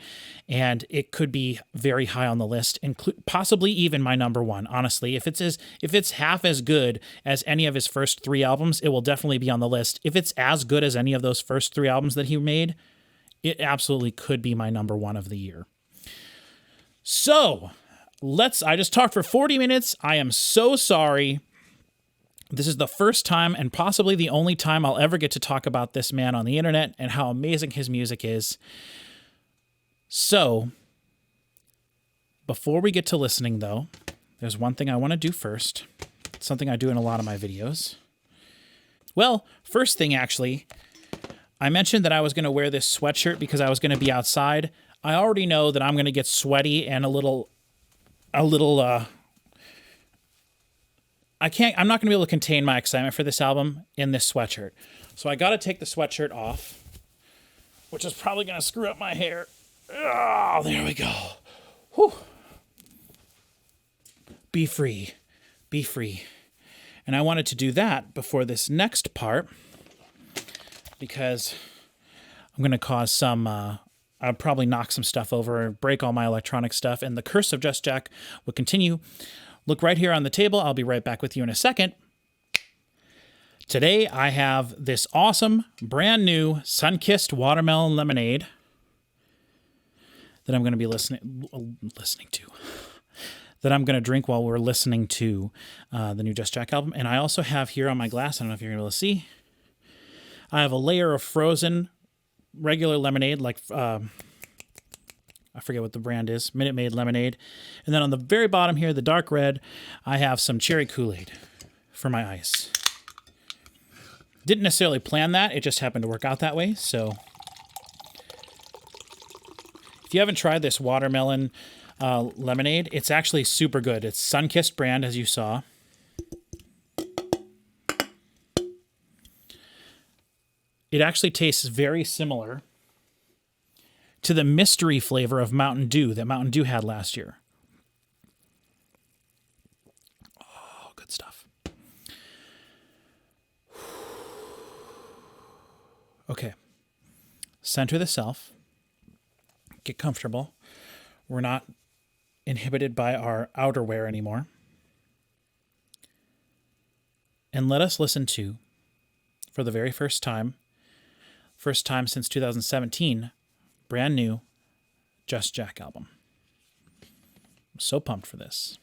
and it could be very high on the list, possibly even my number 1. Honestly, if it's half as good as any of his first 3 albums, it will definitely be on the list. If it's as good as any of those first 3 albums that he made, it absolutely could be my number 1 of the year. So, I just talked for 40 minutes. I am so sorry. This is the first time and possibly the only time I'll ever get to talk about this man on the internet and how amazing his music is. So, before we get to listening, though, there's one thing I want to do first. It's something I do in a lot of my videos. Well, first thing, actually, I mentioned that I was going to wear this sweatshirt because I was going to be outside. I already know that I'm going to get sweaty and I'm not going to be able to contain my excitement for this album in this sweatshirt. So I got to take the sweatshirt off, which is probably going to screw up my hair. Oh, there we go. Whew. Be free. Be free. And I wanted to do that before this next part because I'm going to cause some, I'll probably knock some stuff over, break all my electronic stuff, and the curse of Just Jack will continue. Look right here on the table. I'll be right back with you in a second. Today I have this awesome, brand new, sun-kissed watermelon lemonade that I'm going to be listening to. That I'm going to drink while we're listening to the new Just Jack album. And I also have here on my glass, I don't know if you're able to see, I have a layer of frozen regular lemonade, like I forget what the brand is, Minute Maid lemonade. And then on the very bottom here, the dark red, I have some cherry Kool-Aid for my ice. Didn't necessarily plan that, it just happened to work out that way. So if you haven't tried this watermelon lemonade, it's actually super good. It's Sunkissed brand, as you saw. It actually tastes very similar to the mystery flavor of Mountain Dew that Mountain Dew had last year. Oh, good stuff. Okay. Center the self. Get comfortable. We're not inhibited by our outerwear anymore. And let us listen to, for the very first time since 2017, brand new Just Jack album. I'm so pumped for this.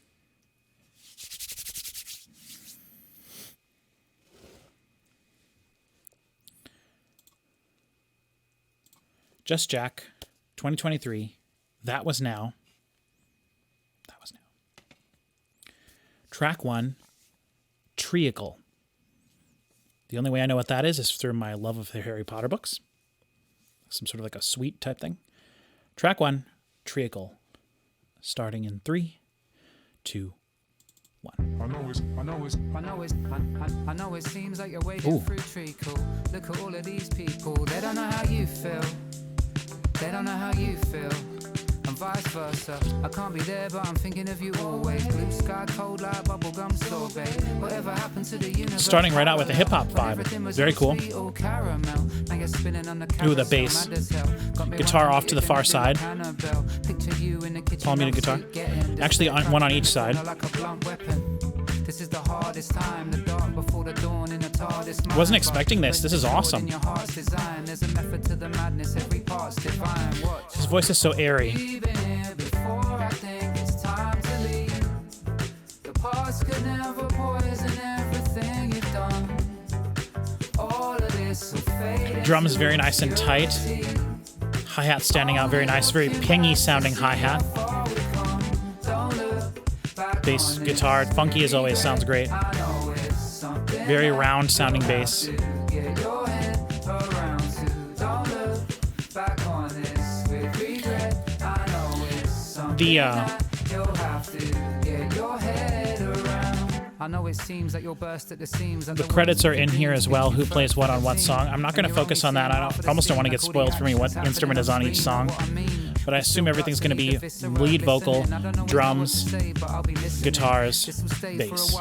Just Jack, 2023. That was now. Track 1, Treacle. The only way I know what that is through my love of the Harry Potter books. Some sort of like a sweet type thing. Track 1, Treacle. Starting in 3, 2, 1. I know it seems like you're wading through treacle. Look at all of these people. They don't know how you feel. They don't know how you feel. And vice versa. I can't be there, but I'm thinking of you always. Blue sky, cold like bubblegum sorbet. Whatever happened to the universe? Starting right out with a hip hop vibe. Very cool. Ooh, the bass. Guitar off to the far side. Palm muted guitar. Actually, one on each side. This is the hardest time, the dark before the dawn in a TARDIS. Wasn't expecting this. This is awesome. His voice is so airy. Drums very nice and tight. Hi-hat standing out very nice. Very pingy sounding hi-hat. Bass guitar, funky as always, sounds great. Very round sounding bass. The credits are in here as well, who plays what on what song. I'm not going to focus on that. I almost don't want to get spoiled for me what instrument is on each song. But I assume everything's going to be lead vocal, drums, guitars, bass.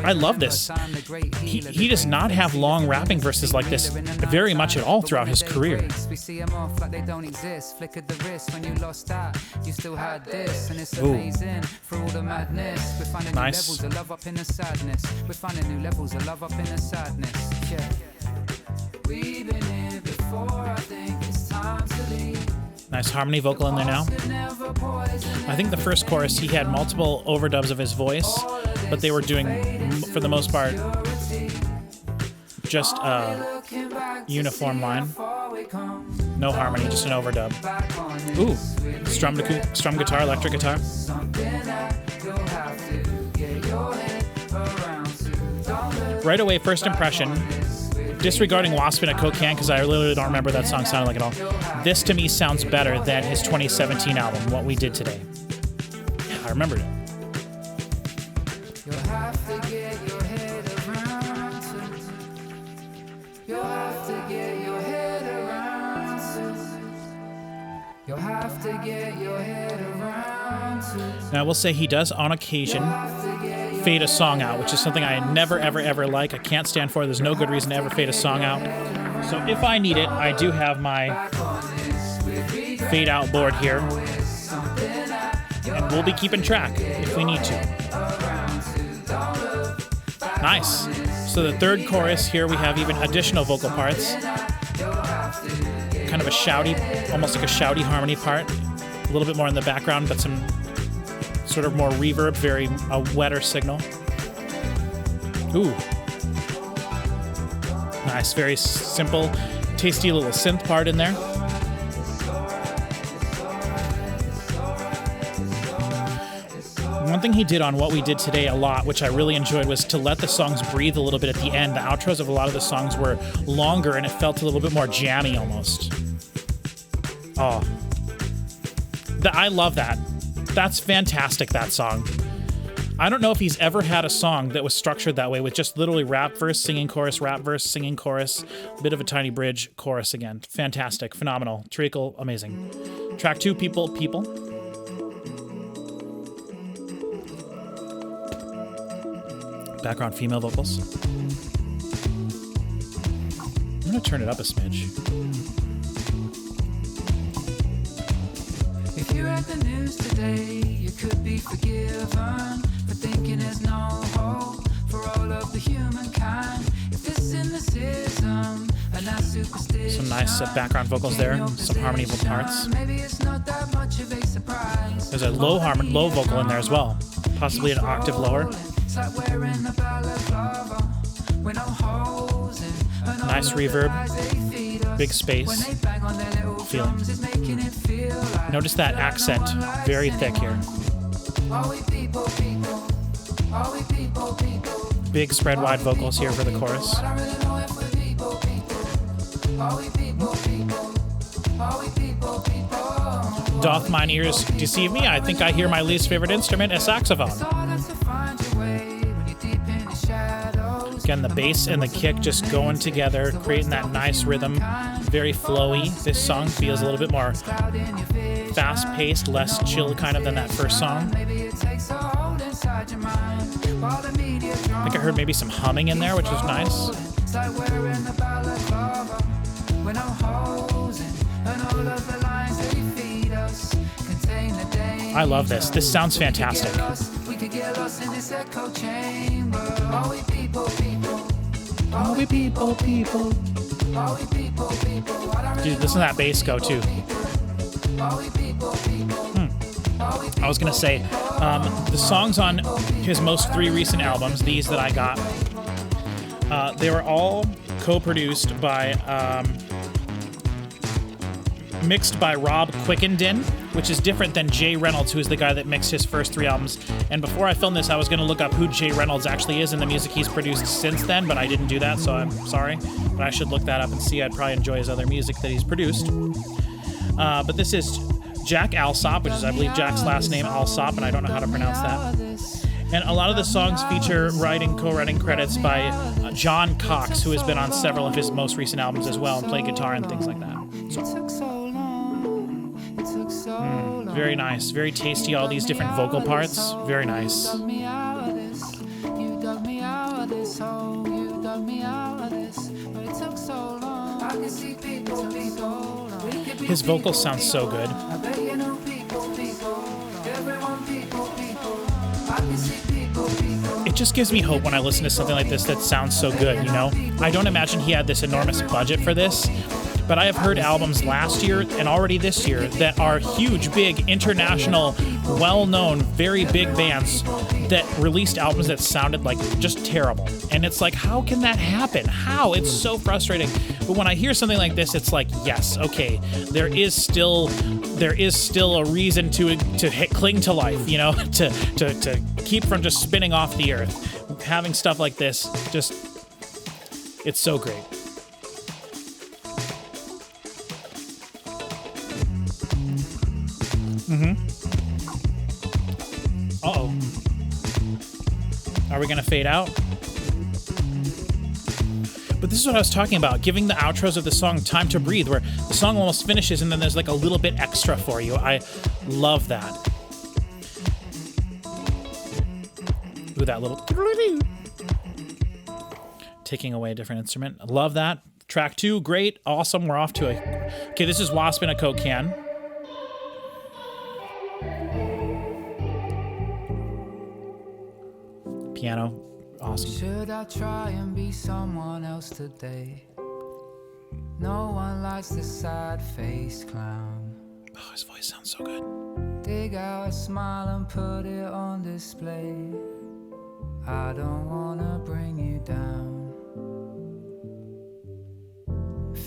I love this. He does not have long rapping verses like this very much at all throughout his career. Ooh. Nice. Nice harmony vocal in there now. I think the first chorus, he had multiple overdubs of his voice, but they were doing, for the most part, just a uniform line. No harmony, just an overdub. Ooh, strum guitar, electric guitar. Right away, first impression, disregarding Wasp in a Coke can, because I literally don't remember that song sounding like at all. This to me sounds better than his 2017 album, What We Did Today. Yeah, I remembered it. You'll have to get your head around to. Now, I will say he does, on occasion, fade a song out, which is something I never, ever, ever like. I can't stand for it. There's no good reason to ever fade a song out. So if I need it, I do have my fade out board here. And we'll be keeping track if we need to. Nice. So the third chorus here, we have even additional vocal parts. Kind of a shouty, almost like a shouty harmony part. A little bit more in the background, but some sort of more reverb, very a wetter signal. Ooh. Nice, very simple, tasty little synth part in there. One thing he did on What We Did Today a lot, which I really enjoyed, was to let the songs breathe a little bit at the end. The outros of a lot of the songs were longer, and it felt a little bit more jammy almost. Oh. I love that. That's fantastic, that song. I don't know if he's ever had a song that was structured that way, with just literally rap verse, singing chorus, rap verse, singing chorus, a bit of a tiny bridge, chorus again. Fantastic, phenomenal. Treacle, amazing. Track 2, People. Background female vocals. I'm gonna turn it up a smidge. If you read the news today, you could be forgiven for thinking there's no hope for all of the humankind. If this cynicism and that superstition, Some nice background vocals there, some harmony parts. maybe it's not that much of a surprise. There's a low vocal in there as well, possibly an octave lower. Nice reverb, big space, feeling. Notice that accent, very thick here. Big spread wide vocals here for the chorus. Doth mine ears deceive me? I think I hear my least favorite instrument, a saxophone. Again, the bass and the kick just going together, creating that nice rhythm. Very flowy. This song feels a little bit more fast-paced, less chill kind of than that first song. I think I heard maybe some humming in there, which was nice. I love this. This sounds fantastic. Dude, listen to that bass go too. I was gonna say, the songs on his most 3 recent albums, these that I got, they were all co-produced by, mixed by Rob Quickenden, which is different than Jay Reynolds, who is the guy that mixed his first 3 albums. And before I filmed this, I was going to look up who Jay Reynolds actually is and the music he's produced since then, but I didn't do that, so I'm sorry. But I should look that up and see. I'd probably enjoy his other music that he's produced. But this is Jack Alsop, which is, I believe, Jack's last name, Alsop, and I don't know how to pronounce that. And a lot of the songs feature co-writing credits by John Cox, who has been on several of his most recent albums as well and played guitar and things like that. Very nice, very tasty, all these different vocal parts. Very nice. His vocals sound so good. It just gives me hope when I listen to something like this that sounds so good, you know? I don't imagine he had this enormous budget for this, but I have heard albums last year and already this year that are huge, big, international, well-known, very big bands that released albums that sounded like just terrible. And it's like, how can that happen? How? It's so frustrating. But when I hear something like this, it's like, yes, okay, there is still a reason to cling to life, you know, to keep from just spinning off the earth. Having stuff like this, just, it's so great. Uh-oh. Are we gonna fade out? But this is what I was talking about, giving the outros of the song time to breathe, where the song almost finishes and then there's like a little bit extra for you. I love that. Ooh, that little taking away a different instrument. I love that. Track 2, great, awesome. We're off to a... Okay, this is Wasp in a Coke can. Piano, awesome. Should I try and be someone else today? No one likes the sad-faced clown. Oh, his voice sounds so good. Dig out a smile and put it on display. I don't wanna bring you down.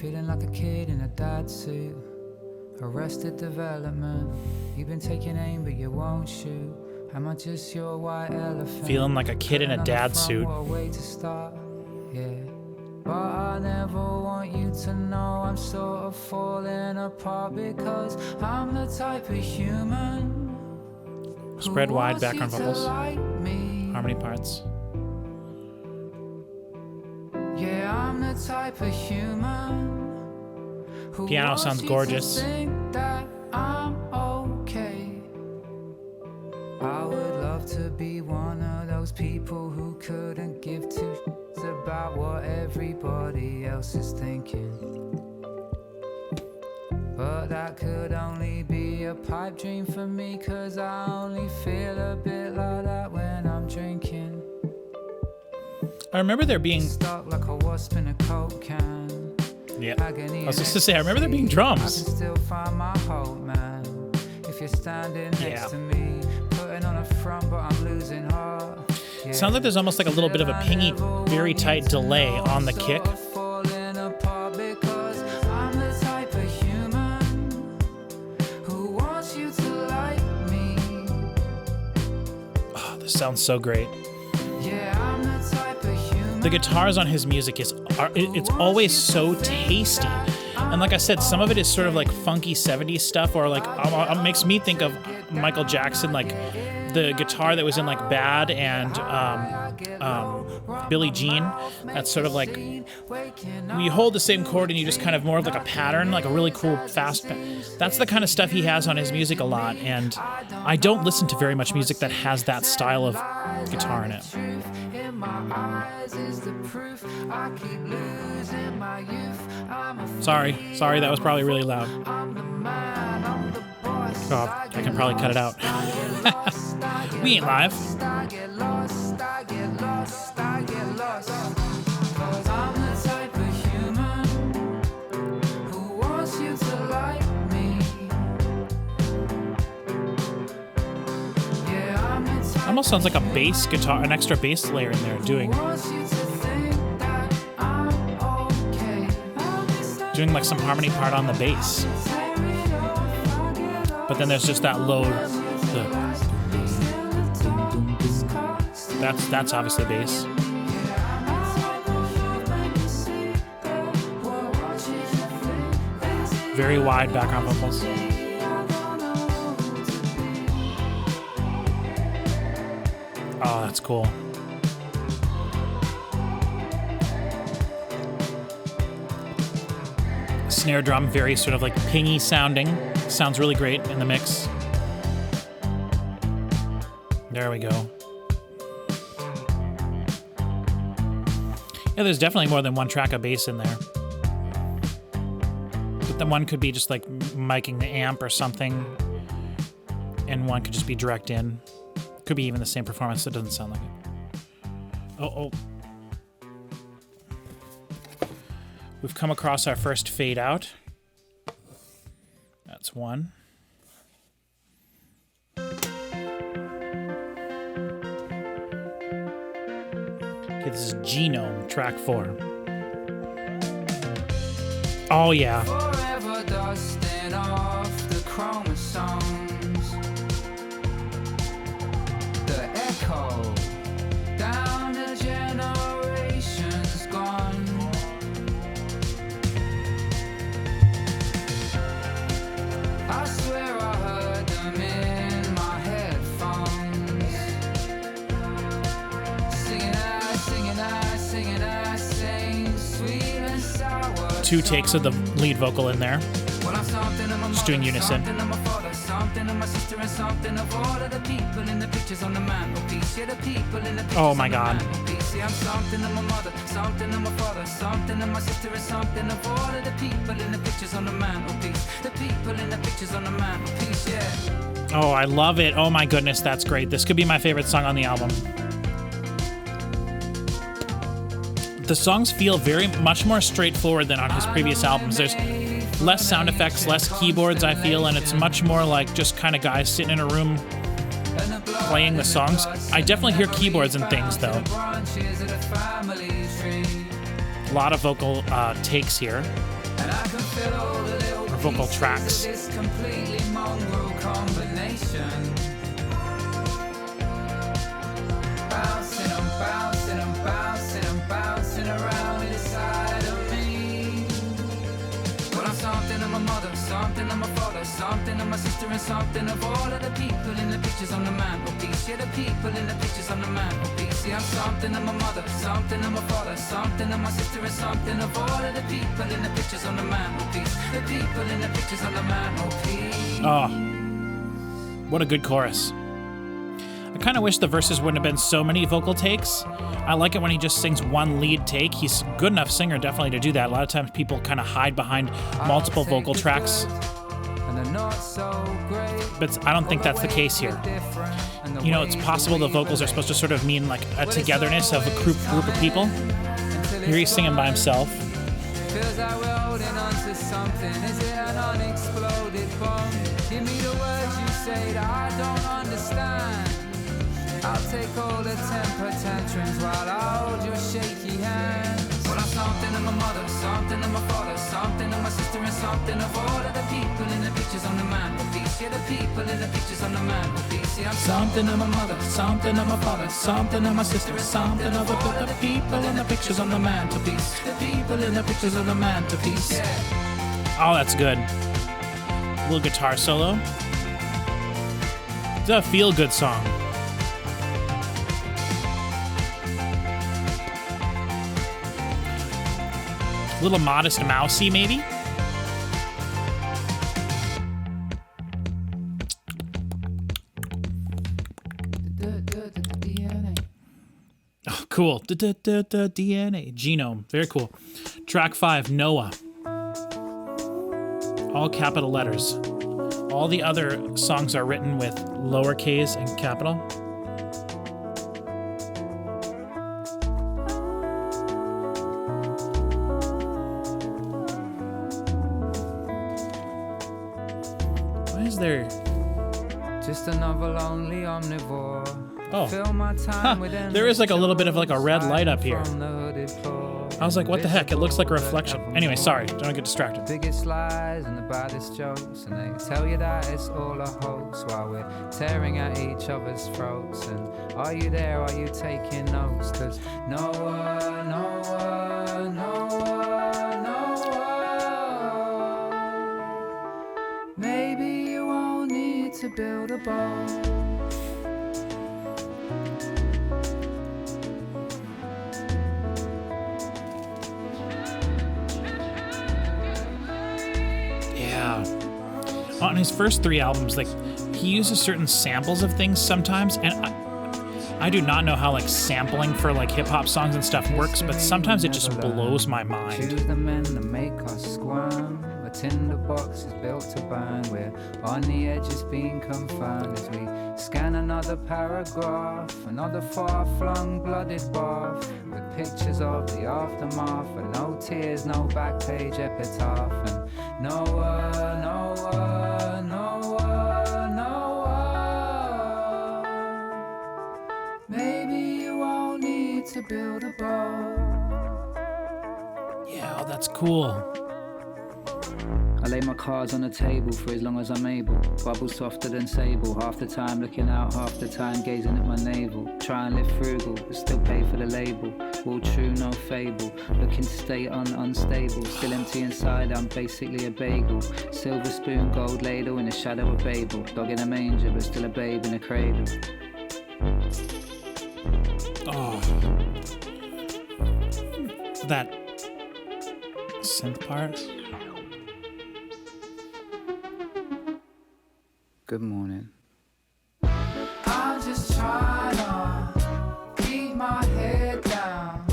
Feeling like a kid in a dad suit. Arrested development. You've been taking aim but you won't shoot. Am I just your white elephant? Feeling like a kid in a dad suit. What a way to start. Yeah. But I never want you to know I'm sort of falling apart, because I'm the type of human Spread who wide wants background you to vocals. like me. Harmony parts. Yeah, I'm the type of human who Piano wants sounds you gorgeous. to think that I'm okay. I would love to be one of those people who couldn't give two shits about what everybody else is thinking. But that could only be a pipe dream for me, 'cause I only feel a bit like that when I'm drinking. I remember there being... Stuck like a wasp in a Coke can. Yeah. Agony I was and just to say, I remember there being I can drums. still find my hope, man. If you're standing next Yeah. to me, putting on a front, but I'm losing heart. Yeah. Sounds like there's almost like a little bit of a pingy, very tight delay on the kick. Falling apart because I'm the type of human who wants you to like me. Oh, this sounds so great. Yeah, I'm the type of human. The guitars on his music it's always so tasty. And like I said, some of it is sort of like funky 70s stuff, or like it makes me think of Michael Jackson, like the guitar that was in like Bad and Billie Jean. That's sort of like you hold the same chord and you just kind of more of like a pattern, like a really cool fast. That's the kind of stuff he has on his music a lot, and I don't listen to very much music that has that style of guitar in it. Sorry, that was probably really loud. Oh, I can probably cut it out. We ain't live. Almost sounds like a bass guitar, an extra bass layer in there doing like some harmony part on the bass. But then there's just that low. That's obviously bass. Very wide background vocals. Oh, that's cool. Snare drum, very sort of like pingy sounding. Sounds really great in the mix. There we go. Yeah, there's definitely more than one track of bass in there. But then one could be just like miking the amp or something, and one could just be direct in. Could be even the same performance. It doesn't sound like it. Oh. We've come across our first fade out. That's one. Okay, this is Genome, track 4. Oh, yeah. Forever dusting off the chromosomes. The echo down the generations gone. I swear I heard them in my headphones, singing that same sweet 2 takes of the lead vocal in there. Just doing unison. Oh my god. Oh, I love it. Oh my goodness, that's great. This could be my favorite song on the album. The songs feel very much more straightforward than on his previous albums. There's less sound effects, less keyboards, I feel, and it's much more like just kind of guys sitting in a room playing the songs. I definitely hear keyboards and things, though. A lot of vocal takes here. Or vocal tracks. Something of my father, something of my sister, and something of all of the people in the pictures on the mantelpiece. Yeah, the people in the pictures on the mantelpiece. Yeah, I'm something of my mother, something of my father, something of my sister, and something of all of the people in the pictures on the mantelpiece. The people in the pictures on the mantelpiece. Oh, what a good chorus. I kind of wish the verses wouldn't have been so many vocal takes. I like it when he just sings one lead take. He's a good enough singer, definitely, to do that. A lot of times people kind of hide behind multiple vocal tracks. But I don't think that's the case here. You know, it's possible the vocals are supposed to sort of mean like a togetherness of a group of people. Here he's singing by himself. Feels like we're holding on to something. Is it an unexploded bomb? Give me the words you say that I don't understand. I'll take all the temper tantrums while I hold your shaky hands. Well, I'm something of my mother, something of my father, something of my sister, and something of all of the people in the pictures on the mantelpiece. Yeah, the people in the pictures on the mantelpiece. Yeah, I'm something of my mother, something of my father, something of my sister, and something of the people in the pictures on the mantelpiece. The people in the pictures on the mantelpiece. Yeah. Oh, that's good. A little guitar solo. It's a feel-good song. A little Modest Mousey, maybe? Oh, cool. DNA. Genome. Very cool. Track 5, Noah. All capital letters. All the other songs are written with lowercase and capital. There. Just another lonely omnivore. Oh, Fill my time with there is like a little bit of like a red light up here. I was like, what the heck? It looks like a reflection. Anyway, sorry, don't get distracted. Biggest lies and the baddest jokes, and they tell you that it's all a hoax while we're tearing at each other's throats. And are you there? Are you taking notes? 'Cause Noah, Noah, Noah, Noah. Maybe you won't need to build a boat. On his first 3 albums, like, he uses certain samples of things sometimes, and I do not know how like sampling for like hip hop songs and stuff works, but sometimes it just blows my mind. Choose the men that make us squirm. A tinderbox is built to burn. We're on the edges being confirmed as we scan another paragraph, another far-flung blooded bath with pictures of the aftermath, and no tears, no back page epitaph, and Noah, Noah, Noah, Noah. Maybe you won't need to build a boat. Yeah, oh, that's cool. I lay my cards on the table for as long as I'm able. Bubbles softer than sable. Half the time looking out, half the time gazing at my navel. Try and live frugal, but still pay for the label. All true, no fable. Looking to stay unstable. Still empty inside, I'm basically a bagel. Silver spoon, gold ladle in the shadow of Babel. Dog in a manger, but still a babe in a cradle. Oh. That synth part. Good morning. I'm just trying to keep my head down.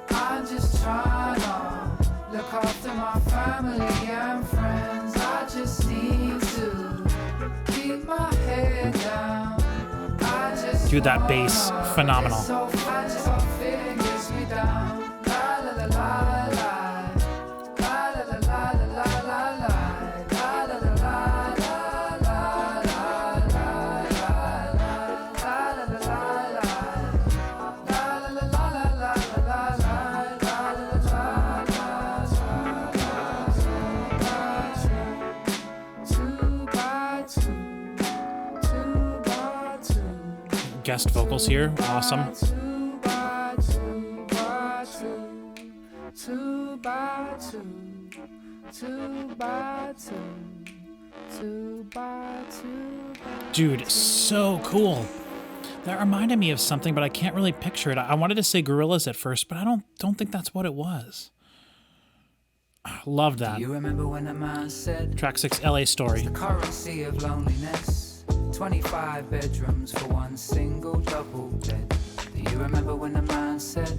I'm just trying to look after my family and friends. I just need to keep my head down. Dude, that bass, phenomenal. Guest vocals here, awesome. Dude, so cool. That reminded me of something, but I can't really picture it. I wanted to say Gorillaz at first, but I don't think that's what it was. Love that. Do you remember when the man said, Track 6, LA Story. the currency of loneliness? 25 bedrooms for one single double bed. Do you remember when the man said,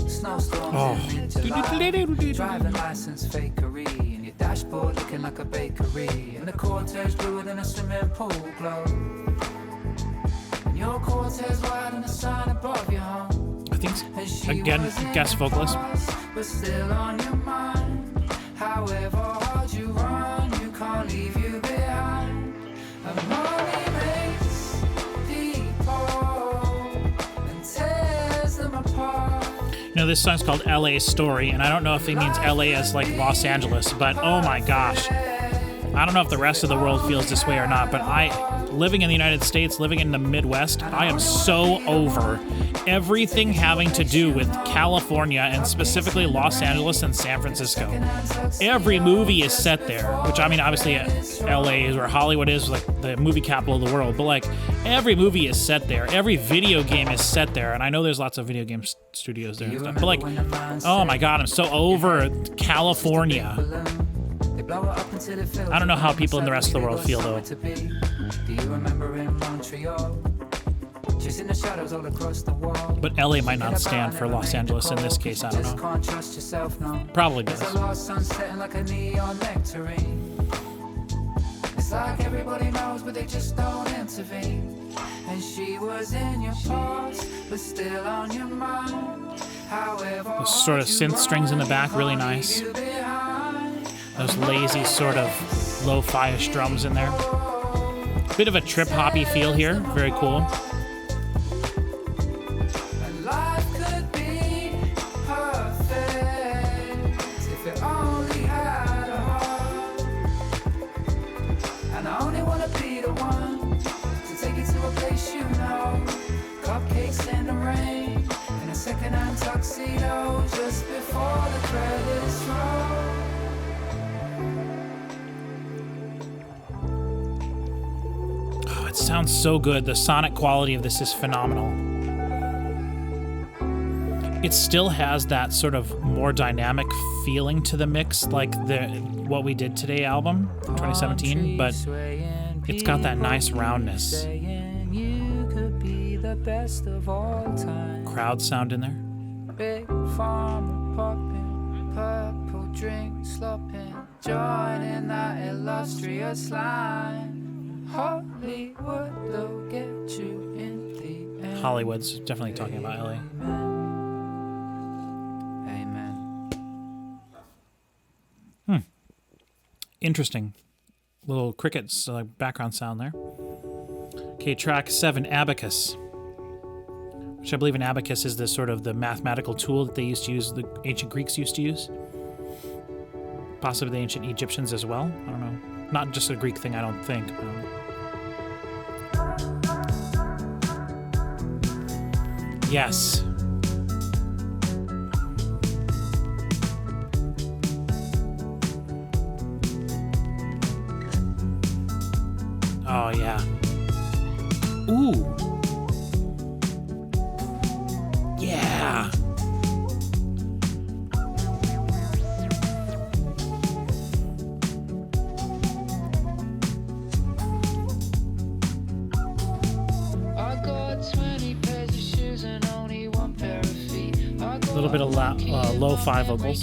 snowstorms in mid-July, driving license fakery, and your dashboard looking like a bakery, and the Cortez bluer than a swimming pool glow, and your Cortez wide and the sign above your home. I think, again, guest vocalist. But still on your mind, however hard you run, you can't leave you behind. And money makes people and tears them apart. You know, this song's called LA Story, and I don't know if it means LA as like Los Angeles, but oh my gosh. I don't know if the rest of the world feels this way or not, but living in the United States, living in the Midwest, I am so over everything having to do with California and specifically Los Angeles and San Francisco. Every movie is set there, which I mean, obviously LA is where Hollywood is, like the movie capital of the world, but like every movie is set there. Every video game is set there. And I know there's lots of video game studios there and stuff, but like, oh my God, I'm so over California. I don't know how people in the rest of the world feel though. Do you remember in Montreal? Chasing the shadows all across the wall. But LA might not stand for Los Angeles in this case, I don't know. Can't trust yourself, no. Probably does. There's a lost sun setting like a neon nectarine. It's like everybody knows, but they just don't intervene. And she was in your past, but still on your mind. However, those sort of synth strings in the back, really nice. Those lazy sort of lo-fi-ish drums in there. Bit of a trip-hoppy feel here. Very cool. Second-hand tuxedo just before the credits roll. Oh, it sounds so good. The sonic quality of this is phenomenal. It still has that sort of more dynamic feeling to the mix, like the What We Did Today album from 2017, but it's got that nice roundness. Best of all time. Crowd sound in there. Big farm popping, purple drink slopping, joining that illustrious line. Hollywood will get you in the end. Hollywood's definitely talking about LA. Amen. Interesting. Little crickets background sound there. Okay, track 7, Abacus. Which I believe an abacus is the sort of the mathematical tool that they used to use, the ancient Greeks used to use. Possibly the ancient Egyptians as well. I don't know. Not just a Greek thing, I don't think. Yes. Oh, yeah. Ooh. Yeah. A little bit of lo-fi vocals.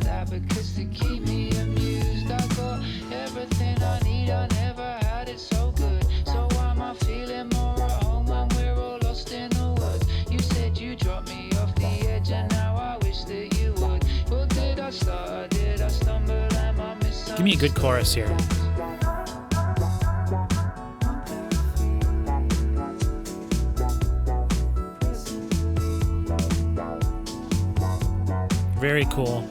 Abacus to keep me amused. I got everything I need, I never had it so good. So why am I feeling more at home when we're all lost in the woods? You said you dropped me off the edge and now I wish that you would. Well, did I start, did I stumble, am I missing? Give me a good chorus here. Very cool.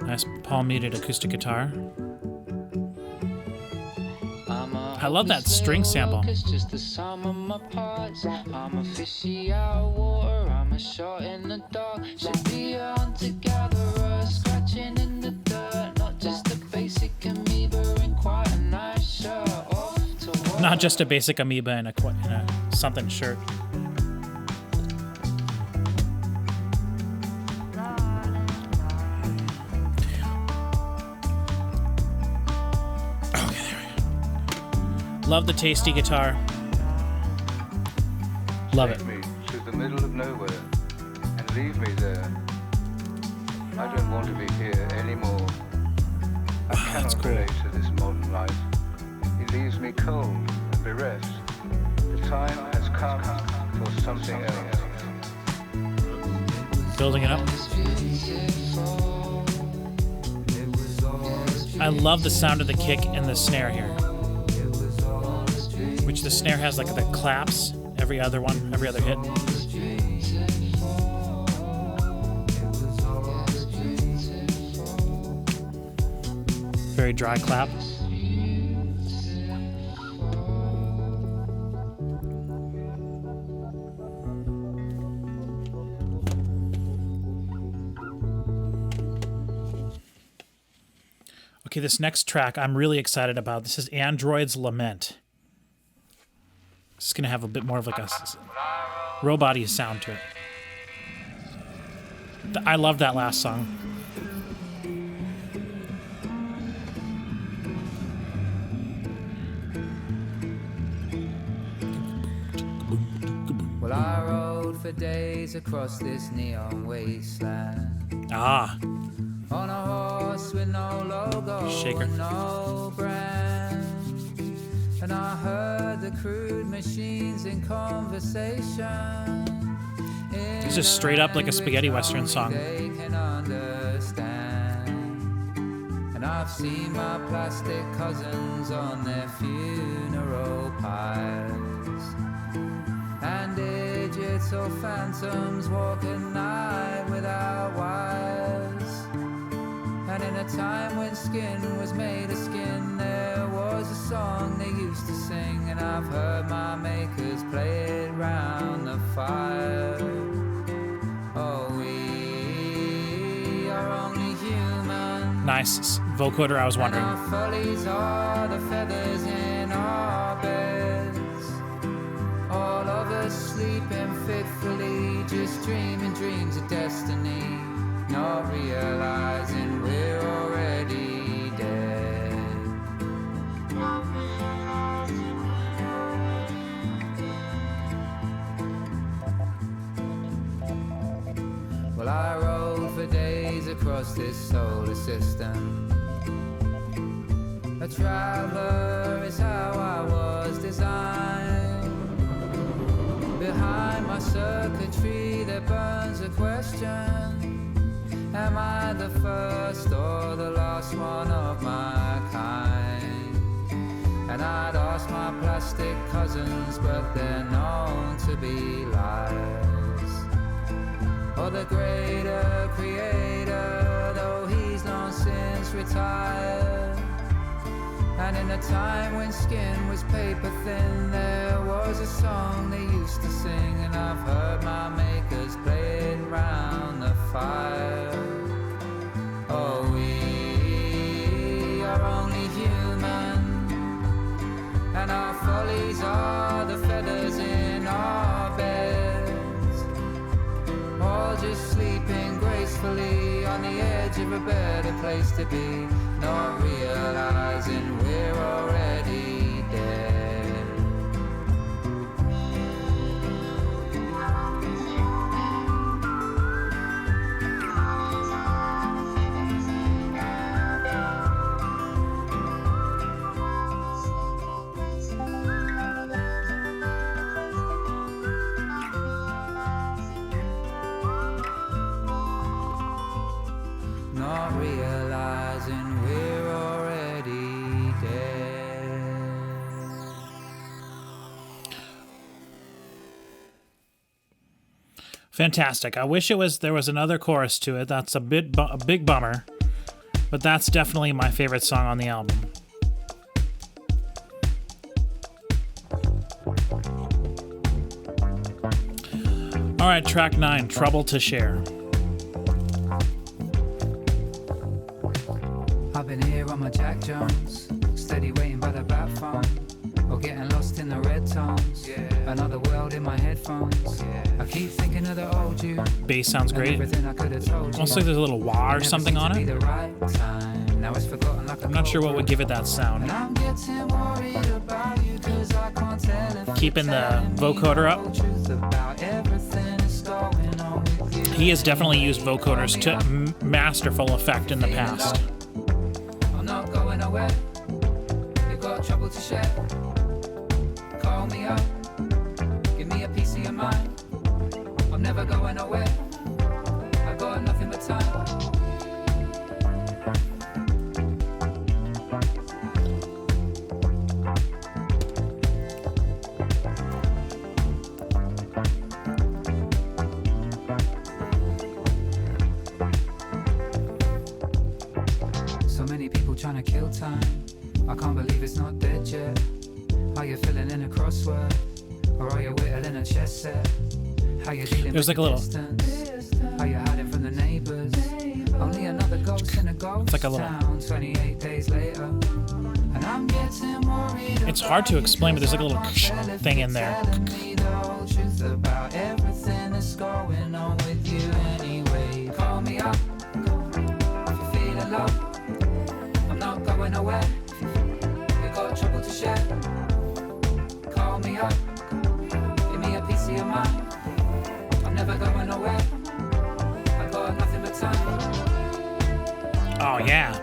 Nice palm-muted acoustic guitar. I love that string sample. It's just the sum of my parts. I'm a fishy out of water, I'm a shot in the dark. Should be a hunter-gatherer, scratching in the dirt. Not just a basic amoeba in quite a nice shirt. Off to work. Not just a basic amoeba in a something shirt. Love the tasty guitar. Love it. Take me to the middle of nowhere and leave me there. I don't want to be here anymore. I cannot relate to this modern life. It leaves me cold and bereft. The time has come for something else. Building it up. I love the sound of the kick and the snare here. Which the snare has like the claps, every other hit. Very dry clap. Okay, this next track I'm really excited about. This is Android's Lament. It's going to have a bit more of like a robot-y sound to it. I love that last song. Well, I rode for days across this neon wasteland. Ah. On a horse with no logo, Shaker. and no brand. And I heard the crude machines in conversation. This is straight up like a spaghetti western song. They can understand. And I've seen my plastic cousins on their funeral piles. And digital phantoms walk at night without wires. And in a time when skin was made of skin, there was a song they used to sing. And I've heard my makers play it round the fire. Oh, we are only human. Nice vocoder, I was wondering. And our follies are the feathers in our beds. All of us sleeping fitfully, just dreaming dreams of destiny. Not realizing we're already dead. Well, I rode for days across this solar system. A traveler is how I was designed. Behind my circuitry there burns a question. Am I the first or the last one of my kind? And I'd ask my plastic cousins, but they're known to be liars. retired. And in a time when skin was paper thin, there was a song they used to sing, and I've heard my makers play it round the fire. Oh, we are only human, and our follies are the feathers in our beds, all just sleeping gracefully on the edge of a better place to be, not realizing we're already dead. Not realizing we're already dead. Fantastic. I wish there was another chorus to it. That's a big bummer, but that's definitely my favorite song on the album. All right, track 9, Trouble to Share. I've been here on my Jack Jones, steady waiting by the bat phone, or getting lost in the red tones. Another world in my headphones. I keep thinking of the old you. Bass sounds great. Everything I could have told you. Almost like there's a little wah or something on it. Now it's forgotten like I'm not sure what would give it that sound. And I'm getting worried about you 'cause I can't tell if Keeping the vocoder up. truth about everything that's going on with you. He has definitely used vocoders to masterful effect in the past. I'm not going nowhere. You got trouble to share. Call me up. Give me a piece of your mind. I'm never going nowhere. I got nothing but time. So many people trying to kill time. I can't believe it's not dead yet. Are you filling in a crossword? Or are you whittling a chess set? How you dealing There's with like a the little- distance? Are you hiding from the neighbors? Only another ghost in a ghost like a little- town 28 days later. And I'm getting worried. It's hard to explain, but there's like a little thing in there. Telling me the whole truth about everything that's going on with you anyway. Call me up if you're feeling low. I'm not going nowhere. You got trouble to share. Call me up. Give me a piece of your mind. I'm never going nowhere. I got nothing but time. Oh, yeah.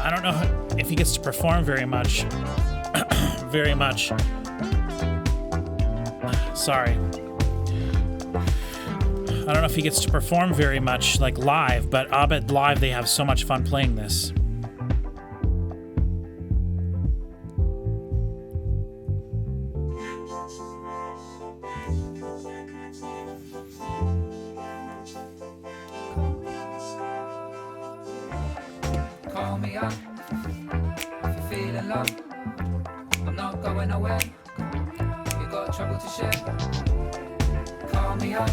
I don't know if he gets to perform very much. Very much. Sorry. I don't know if he gets to perform very much, like live, but I bet live they have so much fun playing this. Call me up if you're feeling low. I'm not going nowhere. You got trouble to share. Call me up.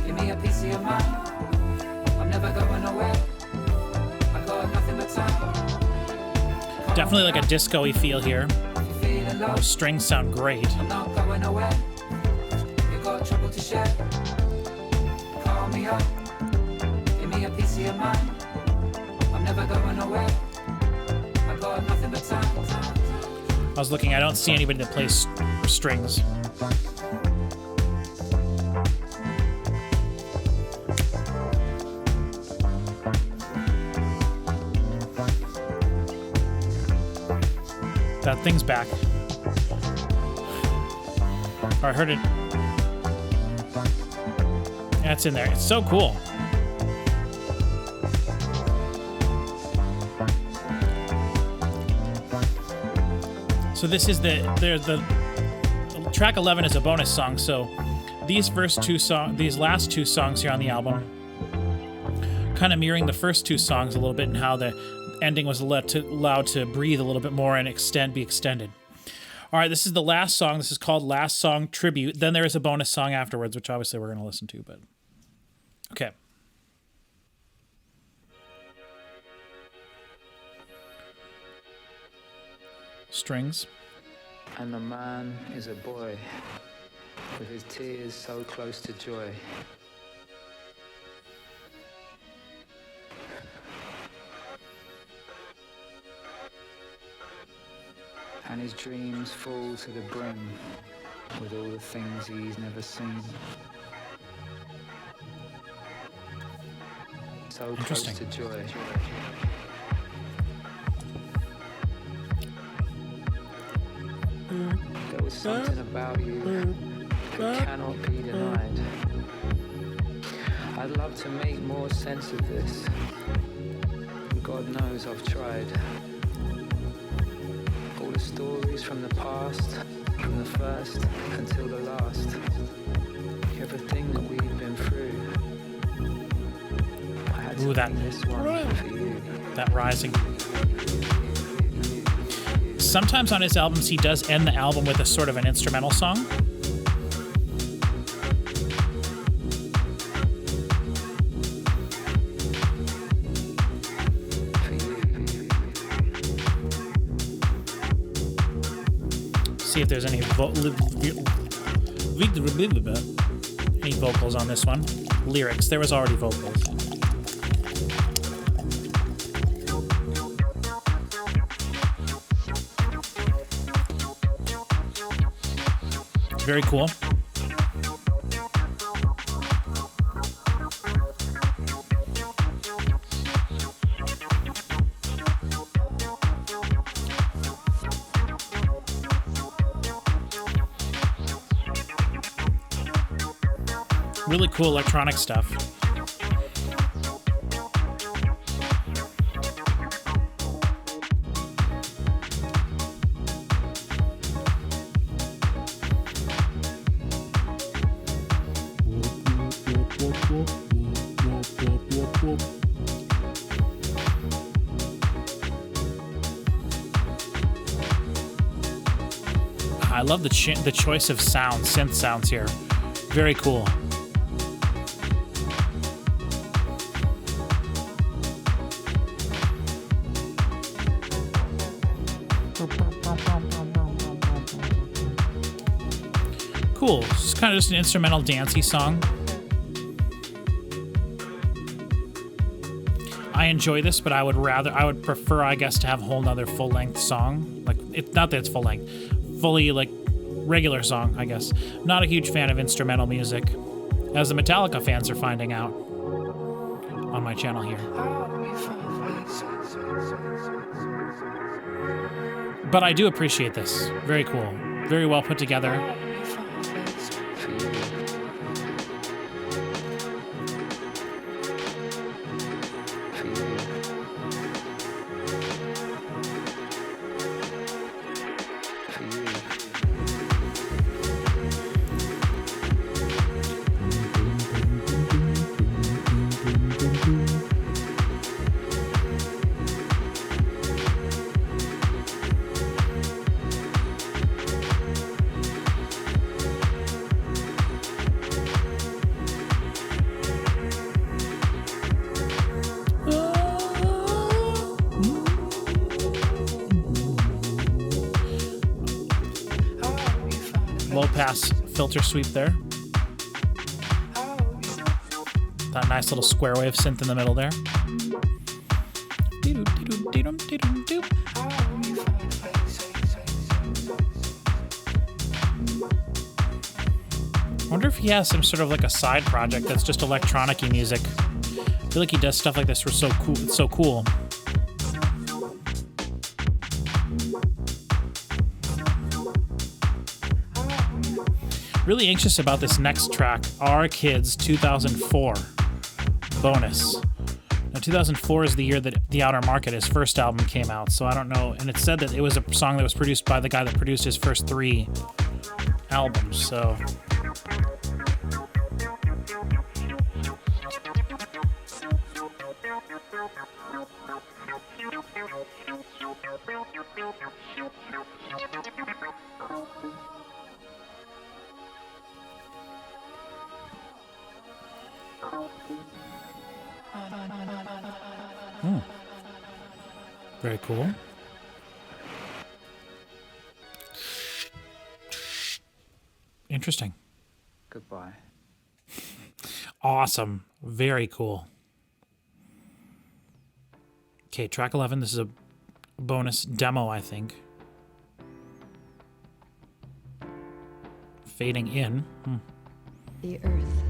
Give me a piece of your mind. I'm never going nowhere. I got nothing but time. Definitely like a disco-y feel here. Feeling low. Those strings sound great. I'm not going nowhere. You got trouble to share. Call me up. Give me a piece of your mind. I'm never going nowhere. I got nothing but time. I was looking, I don't see anybody that plays strings. That thing's back. Or I heard it. Yeah, it's in there. It's so cool. So this is the track 11 is a bonus song. So these last two songs here on the album kind of mirroring the first two songs a little bit, and how the ending was allowed to breathe a little bit more and be extended. All right, this is the last song. This is called Last Song Tribute. Then there is a bonus song afterwards, which obviously we're going to listen to, but okay. Strings. And the man is a boy, with his tears so close to joy. And his dreams full to the brim, with all the things he's never seen. So close to joy. There was something about you that cannot be denied. I'd love to make more sense of this. God knows I've tried. All the stories from the past, from the first until the last. Everything that we've been through. I had to make this one for you. That rising. Sometimes on his albums, he does end the album with a sort of an instrumental song. See if there's any vocals on this one. Lyrics. There was already vocals. Very cool. Really cool electronic stuff. I love the choice of synth sounds here. Very cool. Cool. It's kind of just an instrumental dancey song. I enjoy this, but I would prefer, I guess, to have a whole nother full-length song. Like, not that it's full-length, fully, like, regular song, I guess. Not a huge fan of instrumental music, as the Metallica fans are finding out on my channel here. But I do appreciate this. Very cool. Very well put together. Low pass filter sweep there. That nice little square wave synth in the middle there. I wonder if he has some sort of like a side project that's just electronic-y music. I feel like he does stuff like this for so cool. It's so cool. Really anxious about this next track, Our Kids 2004 bonus. Now 2004 is the year that The Outer Market, his first album, came out, so I don't know. And it said that it was a song that was produced by the guy that produced his first 3 albums, so... Very cool. Interesting. Goodbye. Awesome. Very cool. Okay, track 11. This is a bonus demo, I think. Fading in. The earth.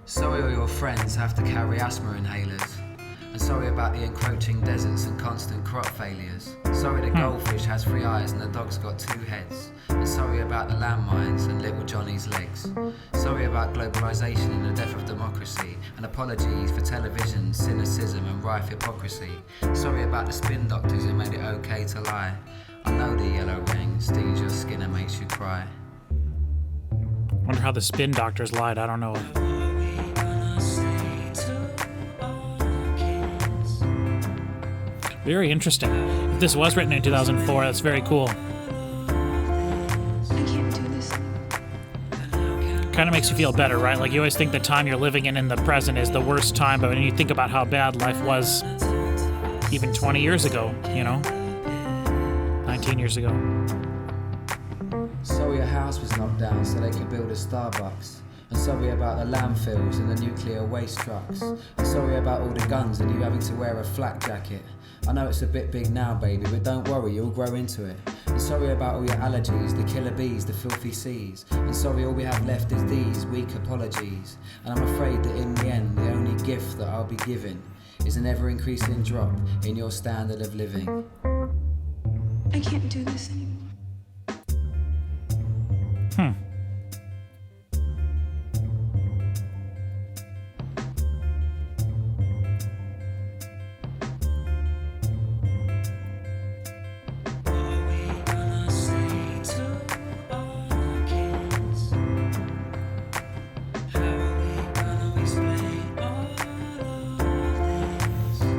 Sorry all your friends have to carry asthma inhalers. And sorry about the encroaching deserts and constant crop failures. Sorry the goldfish has 3 eyes and the dog's got 2 heads. And sorry about the landmines and little Johnny's legs. Sorry about globalisation and the death of democracy. And apologies for television, cynicism and rife hypocrisy. Sorry about the spin doctors who made it okay to lie. I know the yellow ring stings your skin and makes you cry. Wonder how the spin doctors lied. I don't know. Very interesting. If this was written in 2004, that's very cool. Kind of makes you feel better, right? Like you always think the time you're living in the present is the worst time, but when you think about how bad life was even 20 years ago, you know? 19 years ago. Sorry your house was knocked down so they could build a Starbucks. And sorry about the landfills and the nuclear waste trucks. And sorry about all the guns and you having to wear a flak jacket. I know it's a bit big now, baby, but don't worry, you'll grow into it. And sorry about all your allergies, the killer bees, the filthy seas. And sorry all we have left is these weak apologies. And I'm afraid that in the end, the only gift that I'll be giving is an ever-increasing drop in your standard of living. I can't do this anymore.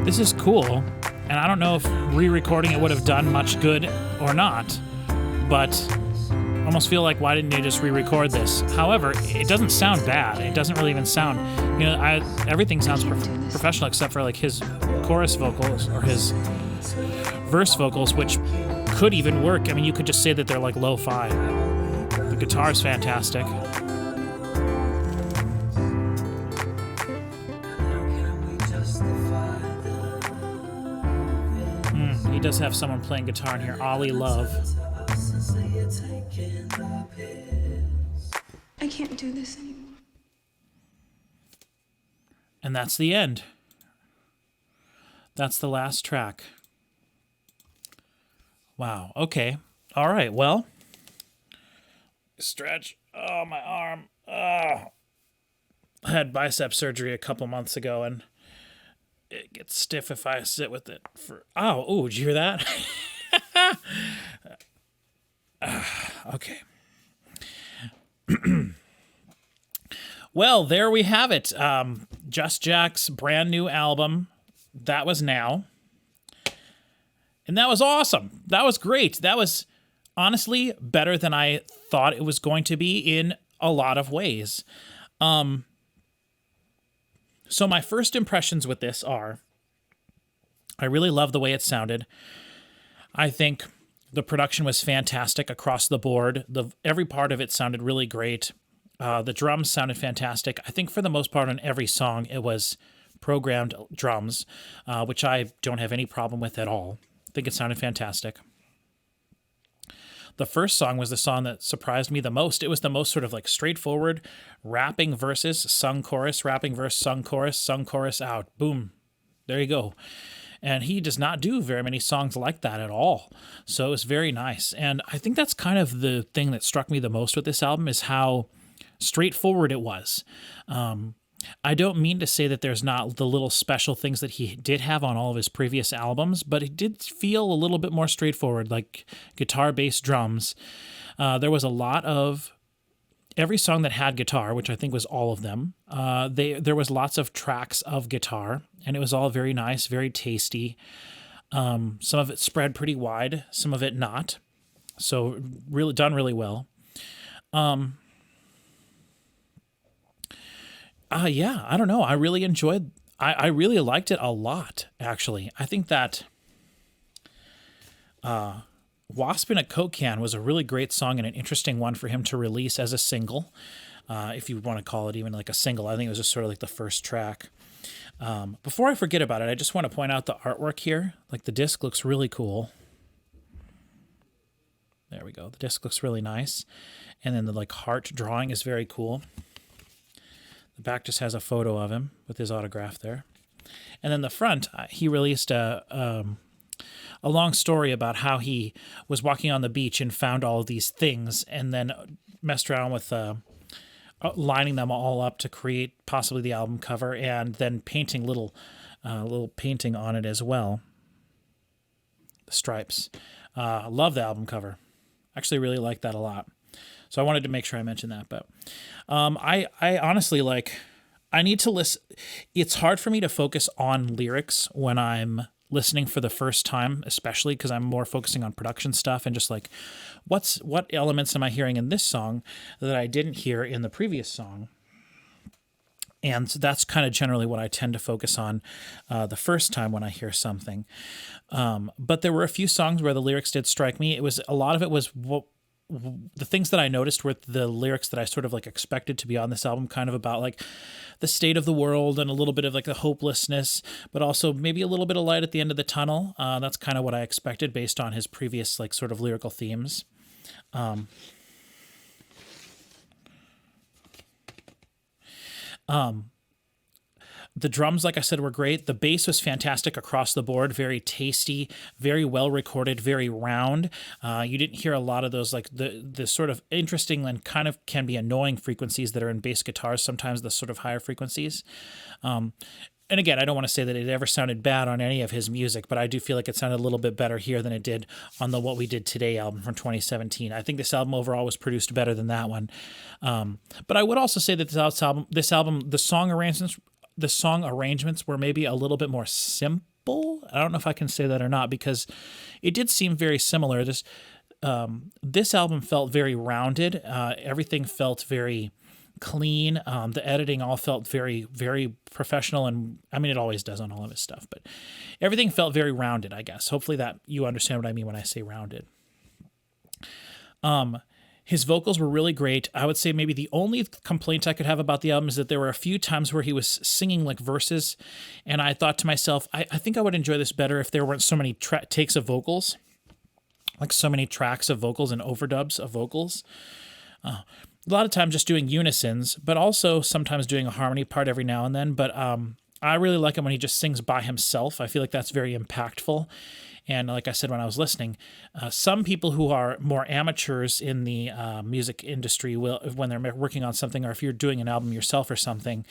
This is cool, and I don't know if re-recording it would have done much good or not, but I almost feel like, why didn't you just re-record this? However, it doesn't sound bad. It doesn't really even sound, you know, everything sounds professional except for like his chorus vocals or his verse vocals, which could even work. I mean, you could just say that they're like lo-fi. The guitar is fantastic. He does have someone playing guitar in here, Ollie Love. I can't do this anymore. And that's the end. That's the last track. Wow. Okay. All right. Well, stretch. Oh, my arm. Oh. I had bicep surgery a couple months ago, and it gets stiff if I sit with it for... Oh, did you hear that? Okay. Well, there we have it. Just Jack's brand new album. That was Now. And that was awesome. That was great. That was honestly better than I thought it was going to be in a lot of ways. So my first impressions with this are, I really love the way it sounded. I think the production was fantastic across the board. Every part of it sounded really great. The drums sounded fantastic. I think for the most part on every song, it was programmed drums, which I don't have any problem with at all. I think it sounded fantastic. The first song was the song that surprised me the most. It was the most sort of like straightforward rapping verses, sung chorus, rapping verse, sung chorus out. Boom. There you go. And he does not do very many songs like that at all. So it was very nice. And I think that's kind of the thing that struck me the most with this album is how straightforward it was. I don't mean to say that there's not the little special things that he did have on all of his previous albums, but it did feel a little bit more straightforward, like guitar, bass, drums. There was a lot of every song that had guitar, which I think was all of them. There was lots of tracks of guitar, and it was all very nice, very tasty. Some of it spread pretty wide, some of it not. So really done really well. Yeah, I don't know. I really enjoyed, I really liked it a lot, actually. I think that Wasp in a Coke Can was a really great song and an interesting one for him to release as a single, if you want to call it even like a single. I think it was just sort of like the first track. Before I forget about it, I just want to point out the artwork here. Like the disc looks really cool. There we go. The disc looks really nice. And then the like heart drawing is very cool. The back just has a photo of him with his autograph there. And then the front, he released a long story about how he was walking on the beach and found all of these things and then messed around with lining them all up to create possibly the album cover and then painting little painting on it as well. The stripes. Love the album cover. Actually really like that a lot. So I wanted to make sure I mentioned that. But I honestly, like, I need to listen. It's hard for me to focus on lyrics when I'm listening for the first time, especially because I'm more focusing on production stuff and just like, what elements am I hearing in this song that I didn't hear in the previous song? And that's kind of generally what I tend to focus on the first time when I hear something. But there were a few songs where the lyrics did strike me. A lot of it was the things that I noticed were the lyrics that I sort of like expected to be on this album, kind of about like the state of the world and a little bit of like the hopelessness, but also maybe a little bit of light at the end of the tunnel. That's kind of what I expected based on his previous like sort of lyrical themes. The drums, like I said, were great. The bass was fantastic across the board, very tasty, very well recorded, very round. You didn't hear a lot of those, like the sort of interesting and kind of can be annoying frequencies that are in bass guitars, sometimes the sort of higher frequencies. And again, I don't want to say that it ever sounded bad on any of his music, but I do feel like it sounded a little bit better here than it did on the What We Did Today album from 2017. I think this album overall was produced better than that one. But I would also say that this album, the song arrangements were maybe a little bit more simple. I don't know if I can say that or not because it did seem very similar. This album felt very rounded. Everything felt very clean. The editing all felt very, very professional. And I mean, it always does on all of his stuff, but everything felt very rounded, I guess. Hopefully that you understand what I mean when I say rounded. His vocals were really great. I would say maybe the only complaint I could have about the album is that there were a few times where he was singing like verses, and I thought to myself, I think I would enjoy this better if there weren't so many takes of vocals, like so many tracks of vocals and overdubs of vocals. A lot of times just doing unisons, but also sometimes doing a harmony part every now and then. But I really like him when he just sings by himself. I feel like that's very impactful. And like I said when I was listening, some people who are more amateurs in the music industry will, when they're working on something, or if you're doing an album yourself or something,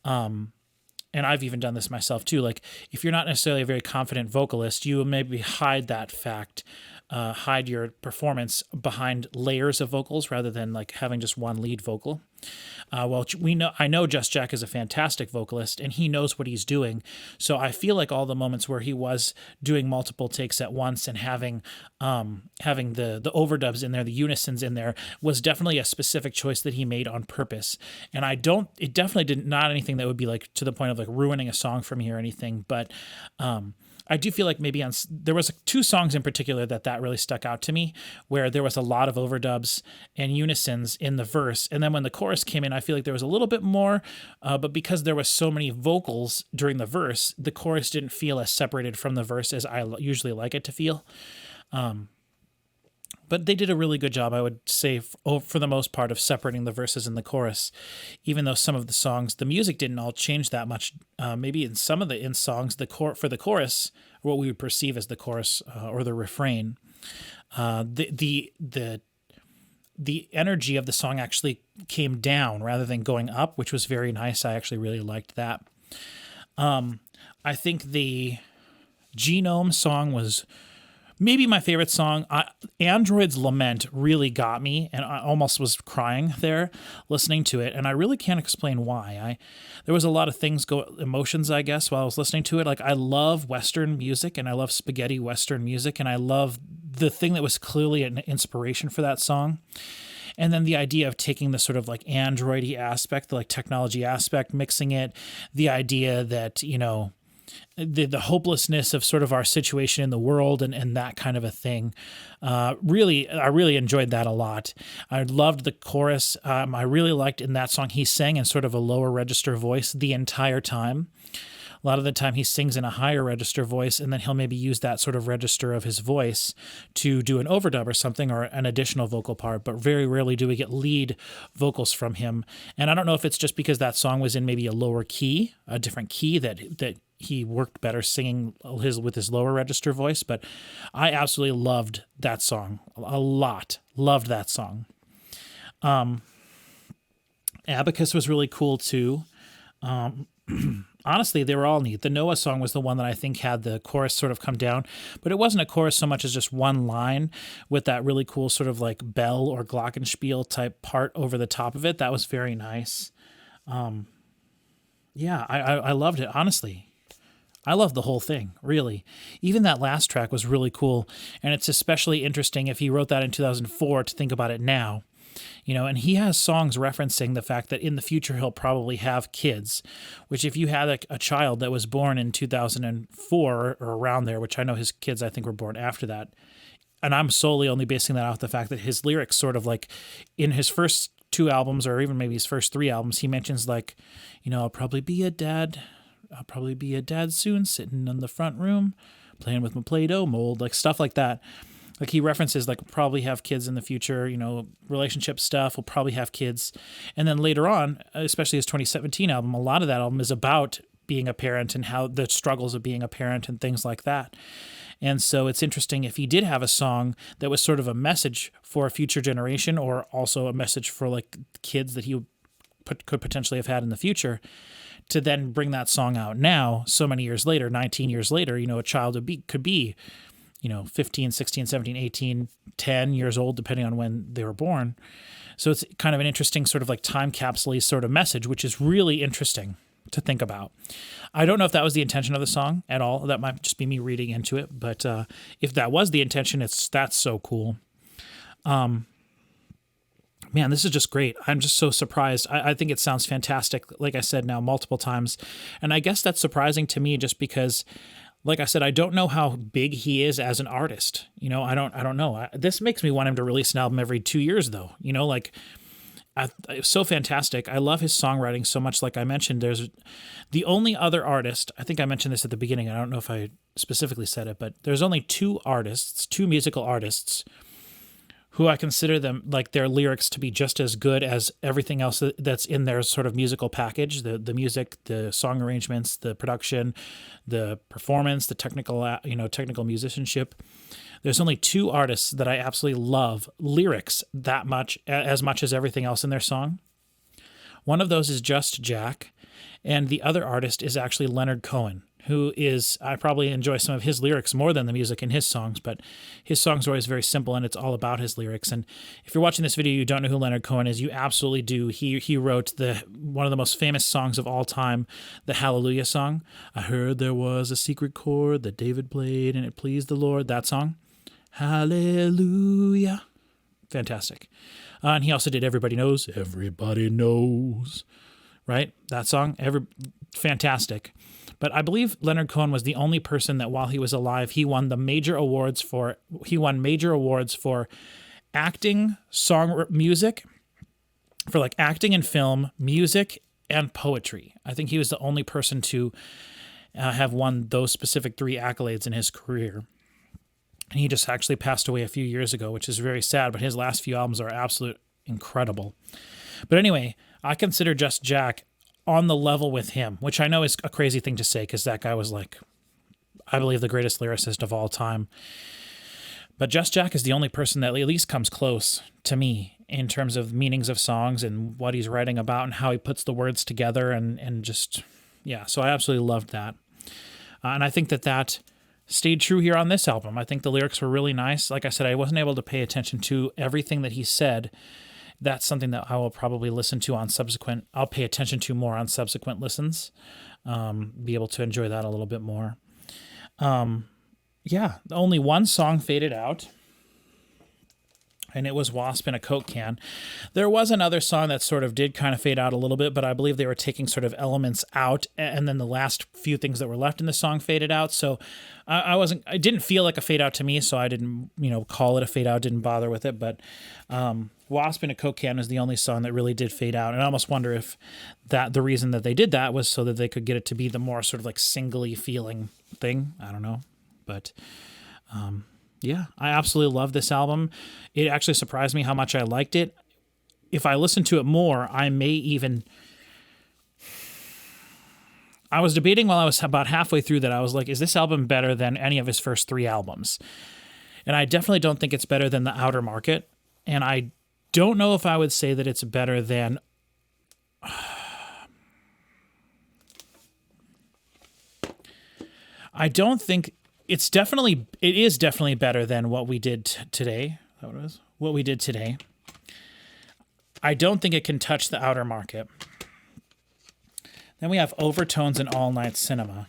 and I've even done this myself too, like if you're not necessarily a very confident vocalist, you will maybe hide that fact, hide your performance behind layers of vocals rather than like having just one lead vocal. I know Just Jack is a fantastic vocalist and he knows what he's doing. So I feel like all the moments where he was doing multiple takes at once and having the overdubs in there, the unisons in there, was definitely a specific choice that he made on purpose. And it definitely not anything that would be like to the point of like ruining a song for me or anything. But, I do feel like maybe there was two songs in particular that really stuck out to me, where there was a lot of overdubs and unisons in the verse. And then when the chorus came in, I feel like there was a little bit more, but because there was so many vocals during the verse, the chorus didn't feel as separated from the verse as I usually like it to feel. But they did a really good job, I would say, for the most part, of separating the verses and the chorus, even though some of the songs, the music didn't all change that much. Maybe in some of the songs, for the chorus, or what we would perceive as the chorus or the refrain, the the energy of the song actually came down rather than going up, which was very nice. I actually really liked that. I think the Genome song was maybe my favorite song. Android's Lament really got me, and I almost was crying there listening to it, and I really can't explain why. There was a lot of emotions, I guess, while I was listening to it. Like, I love Western music, and I love spaghetti Western music, and I love the thing that was clearly an inspiration for that song. And then the idea of taking the sort of like Android-y aspect, the like technology aspect, mixing it, the idea that, you know, the hopelessness of sort of our situation in the world and that kind of a thing. I really enjoyed that a lot. I loved the chorus. I really liked in that song he sang in sort of a lower register voice the entire time. A lot of the time he sings in a higher register voice, and then he'll maybe use that sort of register of his voice to do an overdub or something, or an additional vocal part, but very rarely do we get lead vocals from him. And I don't know if it's just because that song was in maybe a lower key, a different key that he worked better singing with his lower register voice, but I absolutely loved that song a lot. Loved that song. Abacus was really cool too. Honestly, they were all neat. The Noah song was the one that I think had the chorus sort of come down, but it wasn't a chorus so much as just one line with that really cool sort of like bell or glockenspiel type part over the top of it. That was very nice. Yeah, I loved it, honestly. I loved the whole thing, really. Even that last track was really cool, and it's especially interesting if he wrote that in 2004 to think about it now. You know, and he has songs referencing the fact that in the future he'll probably have kids, which if you had a child that was born in 2004 or around there, which I know his kids I think were born after that, and I'm solely only basing that off the fact that his lyrics sort of like in his first 2 albums or even maybe his first 3 albums, he mentions like, you know, I'll probably be a dad soon, sitting in the front room, playing with my Play-Doh mold, like stuff like that. Like he references like probably have kids in the future, you know, relationship stuff, will probably have kids. And then later on, especially his 2017 album, a lot of that album is about being a parent and how the struggles of being a parent and things like that. And so it's interesting if he did have a song that was sort of a message for a future generation, or also a message for like kids that he could potentially have had in the future, to then bring that song out now, so many years later, 19 years later, you know, a child could be, you know, 15, 16, 17, 18, 10 years old, depending on when they were born. So it's kind of an interesting sort of like time capsule sort of message, which is really interesting to think about. I don't know if that was the intention of the song at all. That might just be me reading into it. But if that was the intention, that's so cool. Man, this is just great. I'm just so surprised. I think it sounds fantastic, like I said now multiple times. And I guess that's surprising to me just because, like I said, I don't know how big he is as an artist. You know, I don't know. This makes me want him to release an album every 2 years, though. You know, like, it's so fantastic. I love his songwriting so much. Like I mentioned, there's the only other artist, I think I mentioned this at the beginning, I don't know if I specifically said it, but there's only 2 musical artists, who I consider them, like their lyrics to be just as good as everything else that's in their sort of musical package, the music, the song arrangements, the production, the performance, the technical musicianship. There's only 2 artists that I absolutely love lyrics that much, as much as everything else in their song. One of those is Just Jack, and the other artist is actually Leonard Cohen, who is, I probably enjoy some of his lyrics more than the music in his songs, but his songs are always very simple and it's all about his lyrics. And if you're watching this video, you don't know who Leonard Cohen is, you absolutely do. He wrote one of the most famous songs of all time, the Hallelujah song. I heard there was a secret chord that David played and it pleased the Lord. That song. Hallelujah. Fantastic. And he also did Everybody Knows. Everybody Knows. Right? That song. Fantastic. But I believe Leonard Cohen was the only person that while he was alive, he won major awards for acting, music, for like acting in film, music, and poetry. I think he was the only person to have won those specific 3 accolades in his career. And he just actually passed away a few years ago, which is very sad, but his last few albums are absolute incredible. But anyway, I consider Just Jack on the level with him, which I know is a crazy thing to say because that guy was like, I believe, the greatest lyricist of all time. But Just Jack is the only person that at least comes close to me in terms of meanings of songs and what he's writing about and how he puts the words together and just, yeah. So I absolutely loved that. And I think that stayed true here on this album. I think the lyrics were really nice. Like I said, I wasn't able to pay attention to everything that he said. That's something that I will probably listen to on subsequent, I'll pay attention to more on subsequent listens, be able to enjoy that a little bit more. Yeah, only one song faded out, and it was Wasp in a Coke Can. There was another song that sort of did kind of fade out a little bit, but I believe they were taking sort of elements out, and then the last few things that were left in the song faded out. So it didn't feel like a fade out to me, so I didn't, call it a fade out, didn't bother with it. But Wasp in a Coke Can is the only song that really did fade out. And I almost wonder if the reason that they did that was so that they could get it to be the more sort of like singly feeling thing. I don't know. But yeah, I absolutely love this album. It actually surprised me how much I liked it. If I listen to it more, I may even... I was debating while I was about halfway through that. I was like, is this album better than any of his first 3 albums? And I definitely don't think it's better than The Outer Market. And I don't know if I would say that it's better than... I don't think... it is definitely better than what we did today. Is that what it was? What we did today. I don't think it can touch The Outer Market. Then we have Overtones and All Night Cinema.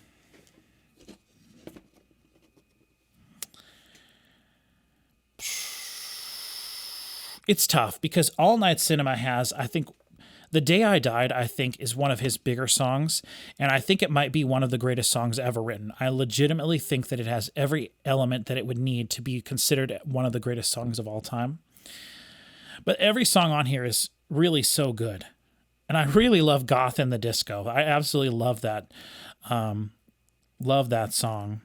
It's tough because All Night Cinema has, I think, The Day I Died, I think, is one of his bigger songs, and I think it might be one of the greatest songs ever written. I legitimately think that it has every element that it would need to be considered one of the greatest songs of all time. But every song on here is really so good. And I really love Goth in the Disco. I absolutely love that. Love that song.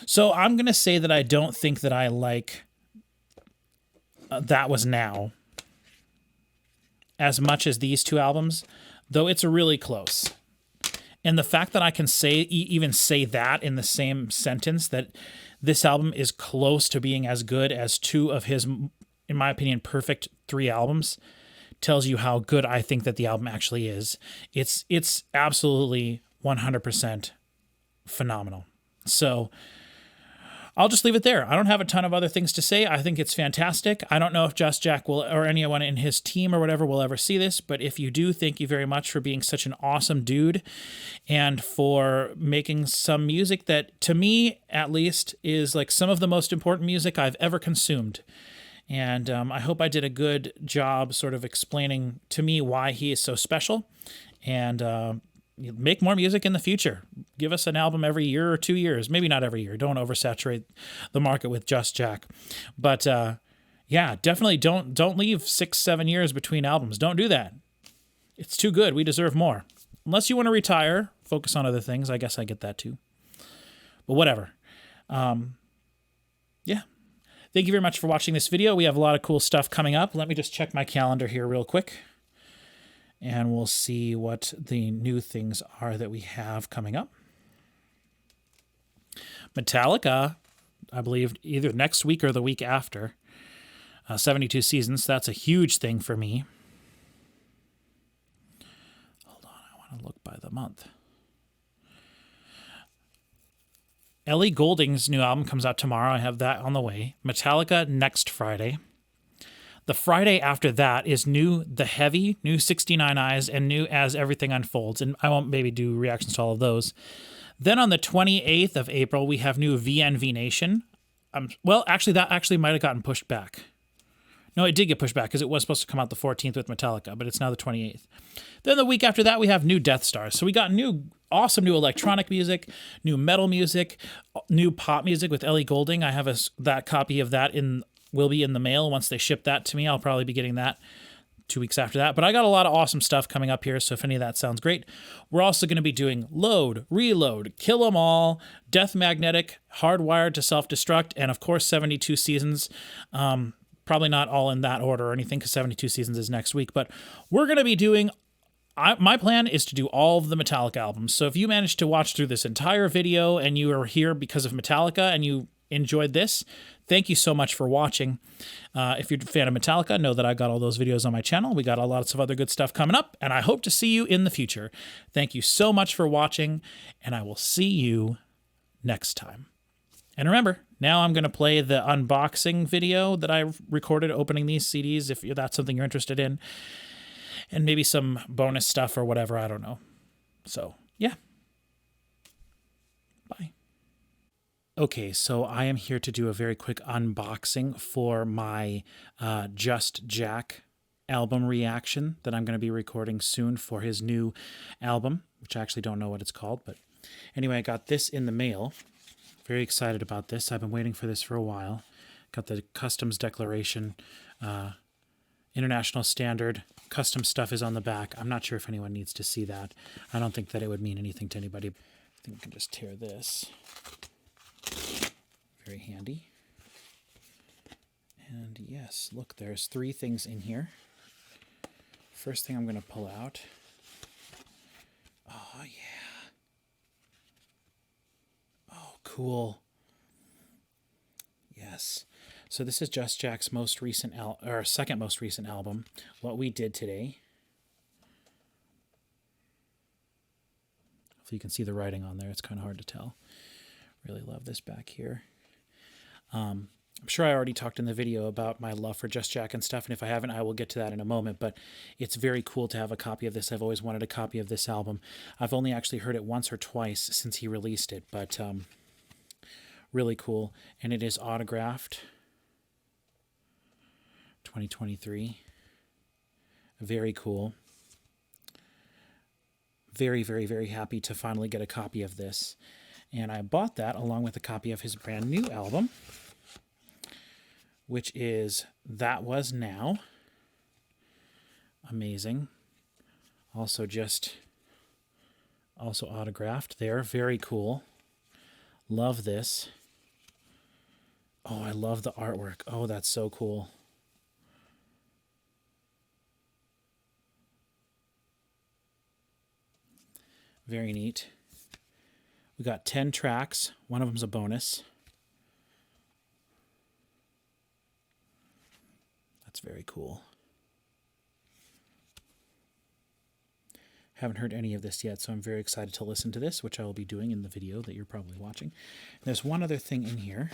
So I'm going to say that I don't think that I like That Was Now as much as these 2 albums, though it's really close. And the fact that I can even say that in the same sentence, that this album is close to being as good as 2 of his, in my opinion, perfect 3 albums, tells you how good I think that the album actually is. It's absolutely 100% phenomenal. So I'll just leave it there. I don't have a ton of other things to say. I think it's fantastic. I don't know if Just Jack will, or anyone in his team or whatever, will ever see this, but if you do, thank you very much for being such an awesome dude and for making some music that, to me, at least, is like some of the most important music I've ever consumed. And I hope I did a good job sort of explaining to me why he is so special. And make more music in the future. Give us an album every year or 2 years. Maybe not every year. Don't oversaturate the market with Just Jack. But yeah, definitely don't leave 6-7 years between albums. Don't do that. It's too good. We deserve more. Unless you want to retire, focus on other things. I guess I get that too. But whatever. Yeah. Thank you very much for watching this video. We have a lot of cool stuff coming up. Let me just check my calendar here real quick, and we'll see what the new things are that we have coming up. Metallica, I believe, either next week or the week after. 72 Seasons, that's a huge thing for me. Hold on, I want to look by the month. Ellie Goulding's new album comes out tomorrow. I have that on the way. Metallica next Friday. The Friday after that is new The Heavy, new 69 Eyes, and new As Everything Unfolds. And I won't maybe do reactions to all of those. Then on the 28th of April, we have new VNV Nation. Well, actually, that actually might have gotten pushed back. No, it did get pushed back because it was supposed to come out the 14th with Metallica, but it's now the 28th. Then the week after that, we have new Death Stars. So we got awesome new electronic music, new metal music, new pop music with Ellie Goulding. I have that copy of that will be in the mail once they ship that to me. I'll probably be getting that 2 weeks after that. But I got a lot of awesome stuff coming up here, so if any of that sounds great. We're also going to be doing Load, Reload, Kill 'Em All, Death Magnetic, Hardwired to Self-Destruct, and of course 72 Seasons. Probably not all in that order or anything because 72 Seasons is next week, but we're going to be doing... my plan is to do all of the Metallica albums. So if you managed to watch through this entire video and you are here because of Metallica and you enjoyed this, Thank you so much for watching. If you're a fan of Metallica, know that I got all those videos on my channel. We got lots of other good stuff coming up, and I hope to see you in the future. Thank you so much for watching, and I will see you next time. And remember, now I'm going to play the unboxing video that I recorded opening these CDs, if that's something you're interested in, and maybe some bonus stuff or whatever, I don't know. So, yeah. Bye. Okay, so I am here to do a very quick unboxing for my Just Jack album reaction that I'm going to be recording soon for his new album, which I actually don't know what it's called. But anyway, I got this in the mail. Very excited about this. I've been waiting for this for a while. Got the customs declaration, international standard. Custom stuff is on the back. I'm not sure if anyone needs to see that. I don't think that it would mean anything to anybody. I think we can just tear this. Very handy. And yes, look, there's 3 things in here. First thing I'm going to pull out. Oh, yeah. Oh, cool. Yes. So this is Just Jack's most recent second most recent album, What We Did Today. Hopefully you can see the writing on there. It's kind of hard to tell. Really love this back here. I'm sure I already talked in the video about my love for Just Jack and stuff, and if I haven't, I will get to that in a moment, but it's very cool to have a copy of this. I've always wanted a copy of this album. I've only actually heard it once or twice since he released it, but really cool. And it is autographed. 2023. Very cool. Very, very, very happy to finally get a copy of this. And I bought that along with a copy of his brand new album, which is That Was Now. Amazing. Also autographed there. Very cool. Love this. Oh, I love the artwork. Oh, that's so cool. Very neat. We got 10 tracks. One of them's a bonus. That's very cool. Haven't heard any of this yet, so I'm very excited to listen to this, which I will be doing in the video that you're probably watching. There's one other thing in here.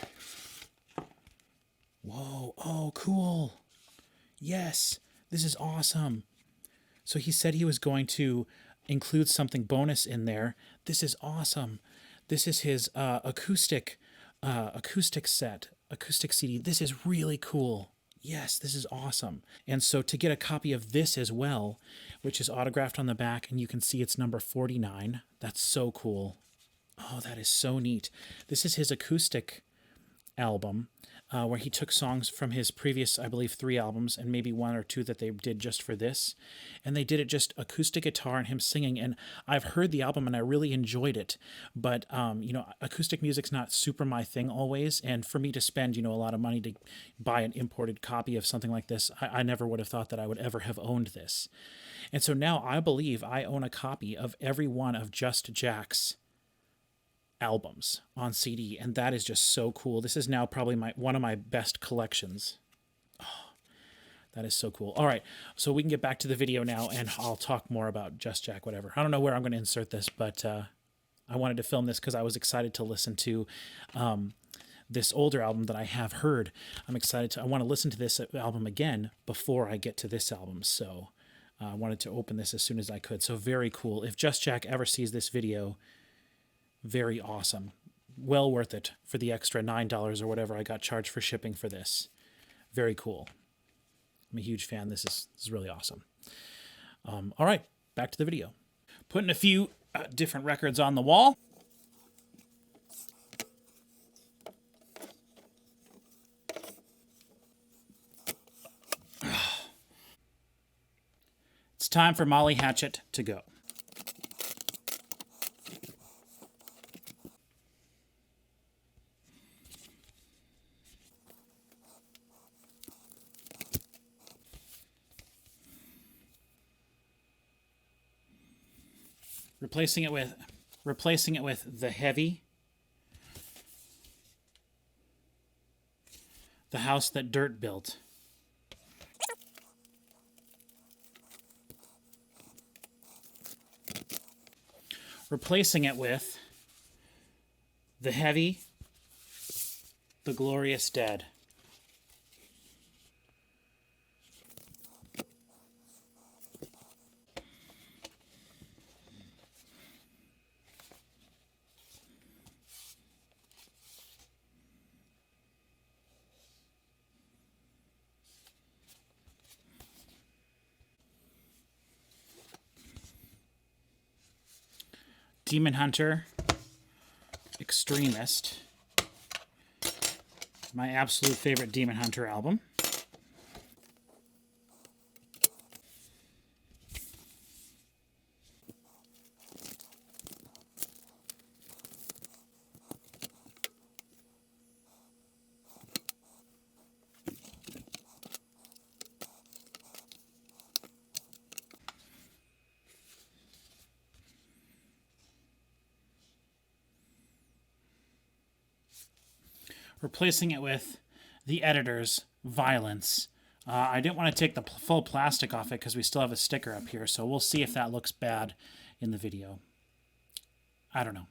Whoa, oh, cool. Yes, this is awesome. So he said he was going to include something bonus in there. This is awesome. This is his acoustic set, acoustic CD. This is really cool. Yes, this is awesome. And so to get a copy of this as well, which is autographed on the back, and you can see it's number 49. That's so cool. Oh, that is so neat. This is his acoustic album, where he took songs from his previous, I believe, 3 albums, and maybe 1 or 2 that they did just for this. And they did it just acoustic guitar and him singing. And I've heard the album and I really enjoyed it. But, you know, acoustic music's not super my thing always. And for me to spend, you know, a lot of money to buy an imported copy of something like this, I never would have thought that I would ever have owned this. And so now I believe I own a copy of every one of Just Jack's albums on CD, and that is just so cool. This is now probably one of my best collections. Oh, that is so cool. All right, so we can get back to the video now, and I'll talk more about Just Jack, whatever. I don't know where I'm going to insert this, but I wanted to film this because I was excited to listen to this older album that I have heard. I'm excited I want to listen to this album again before I get to this album, so I wanted to open this as soon as I could. So very cool. If Just Jack ever sees this video, very awesome. Well worth it for the extra $9 or whatever I got charged for shipping for this. Very cool. I'm a huge fan. This is really awesome. All right, back to the video. Putting a few different records on the wall. It's time for Molly Hatchet to go. Replacing it with the heavy. The house that dirt built. Replacing it with The Heavy, The Glorious Dead. Demon Hunter, Extremist, my absolute favorite Demon Hunter album. Replacing it with the editor's Violence. I didn't want to take the full plastic off it because we still have a sticker up here, so we'll see if that looks bad in the video. I don't know.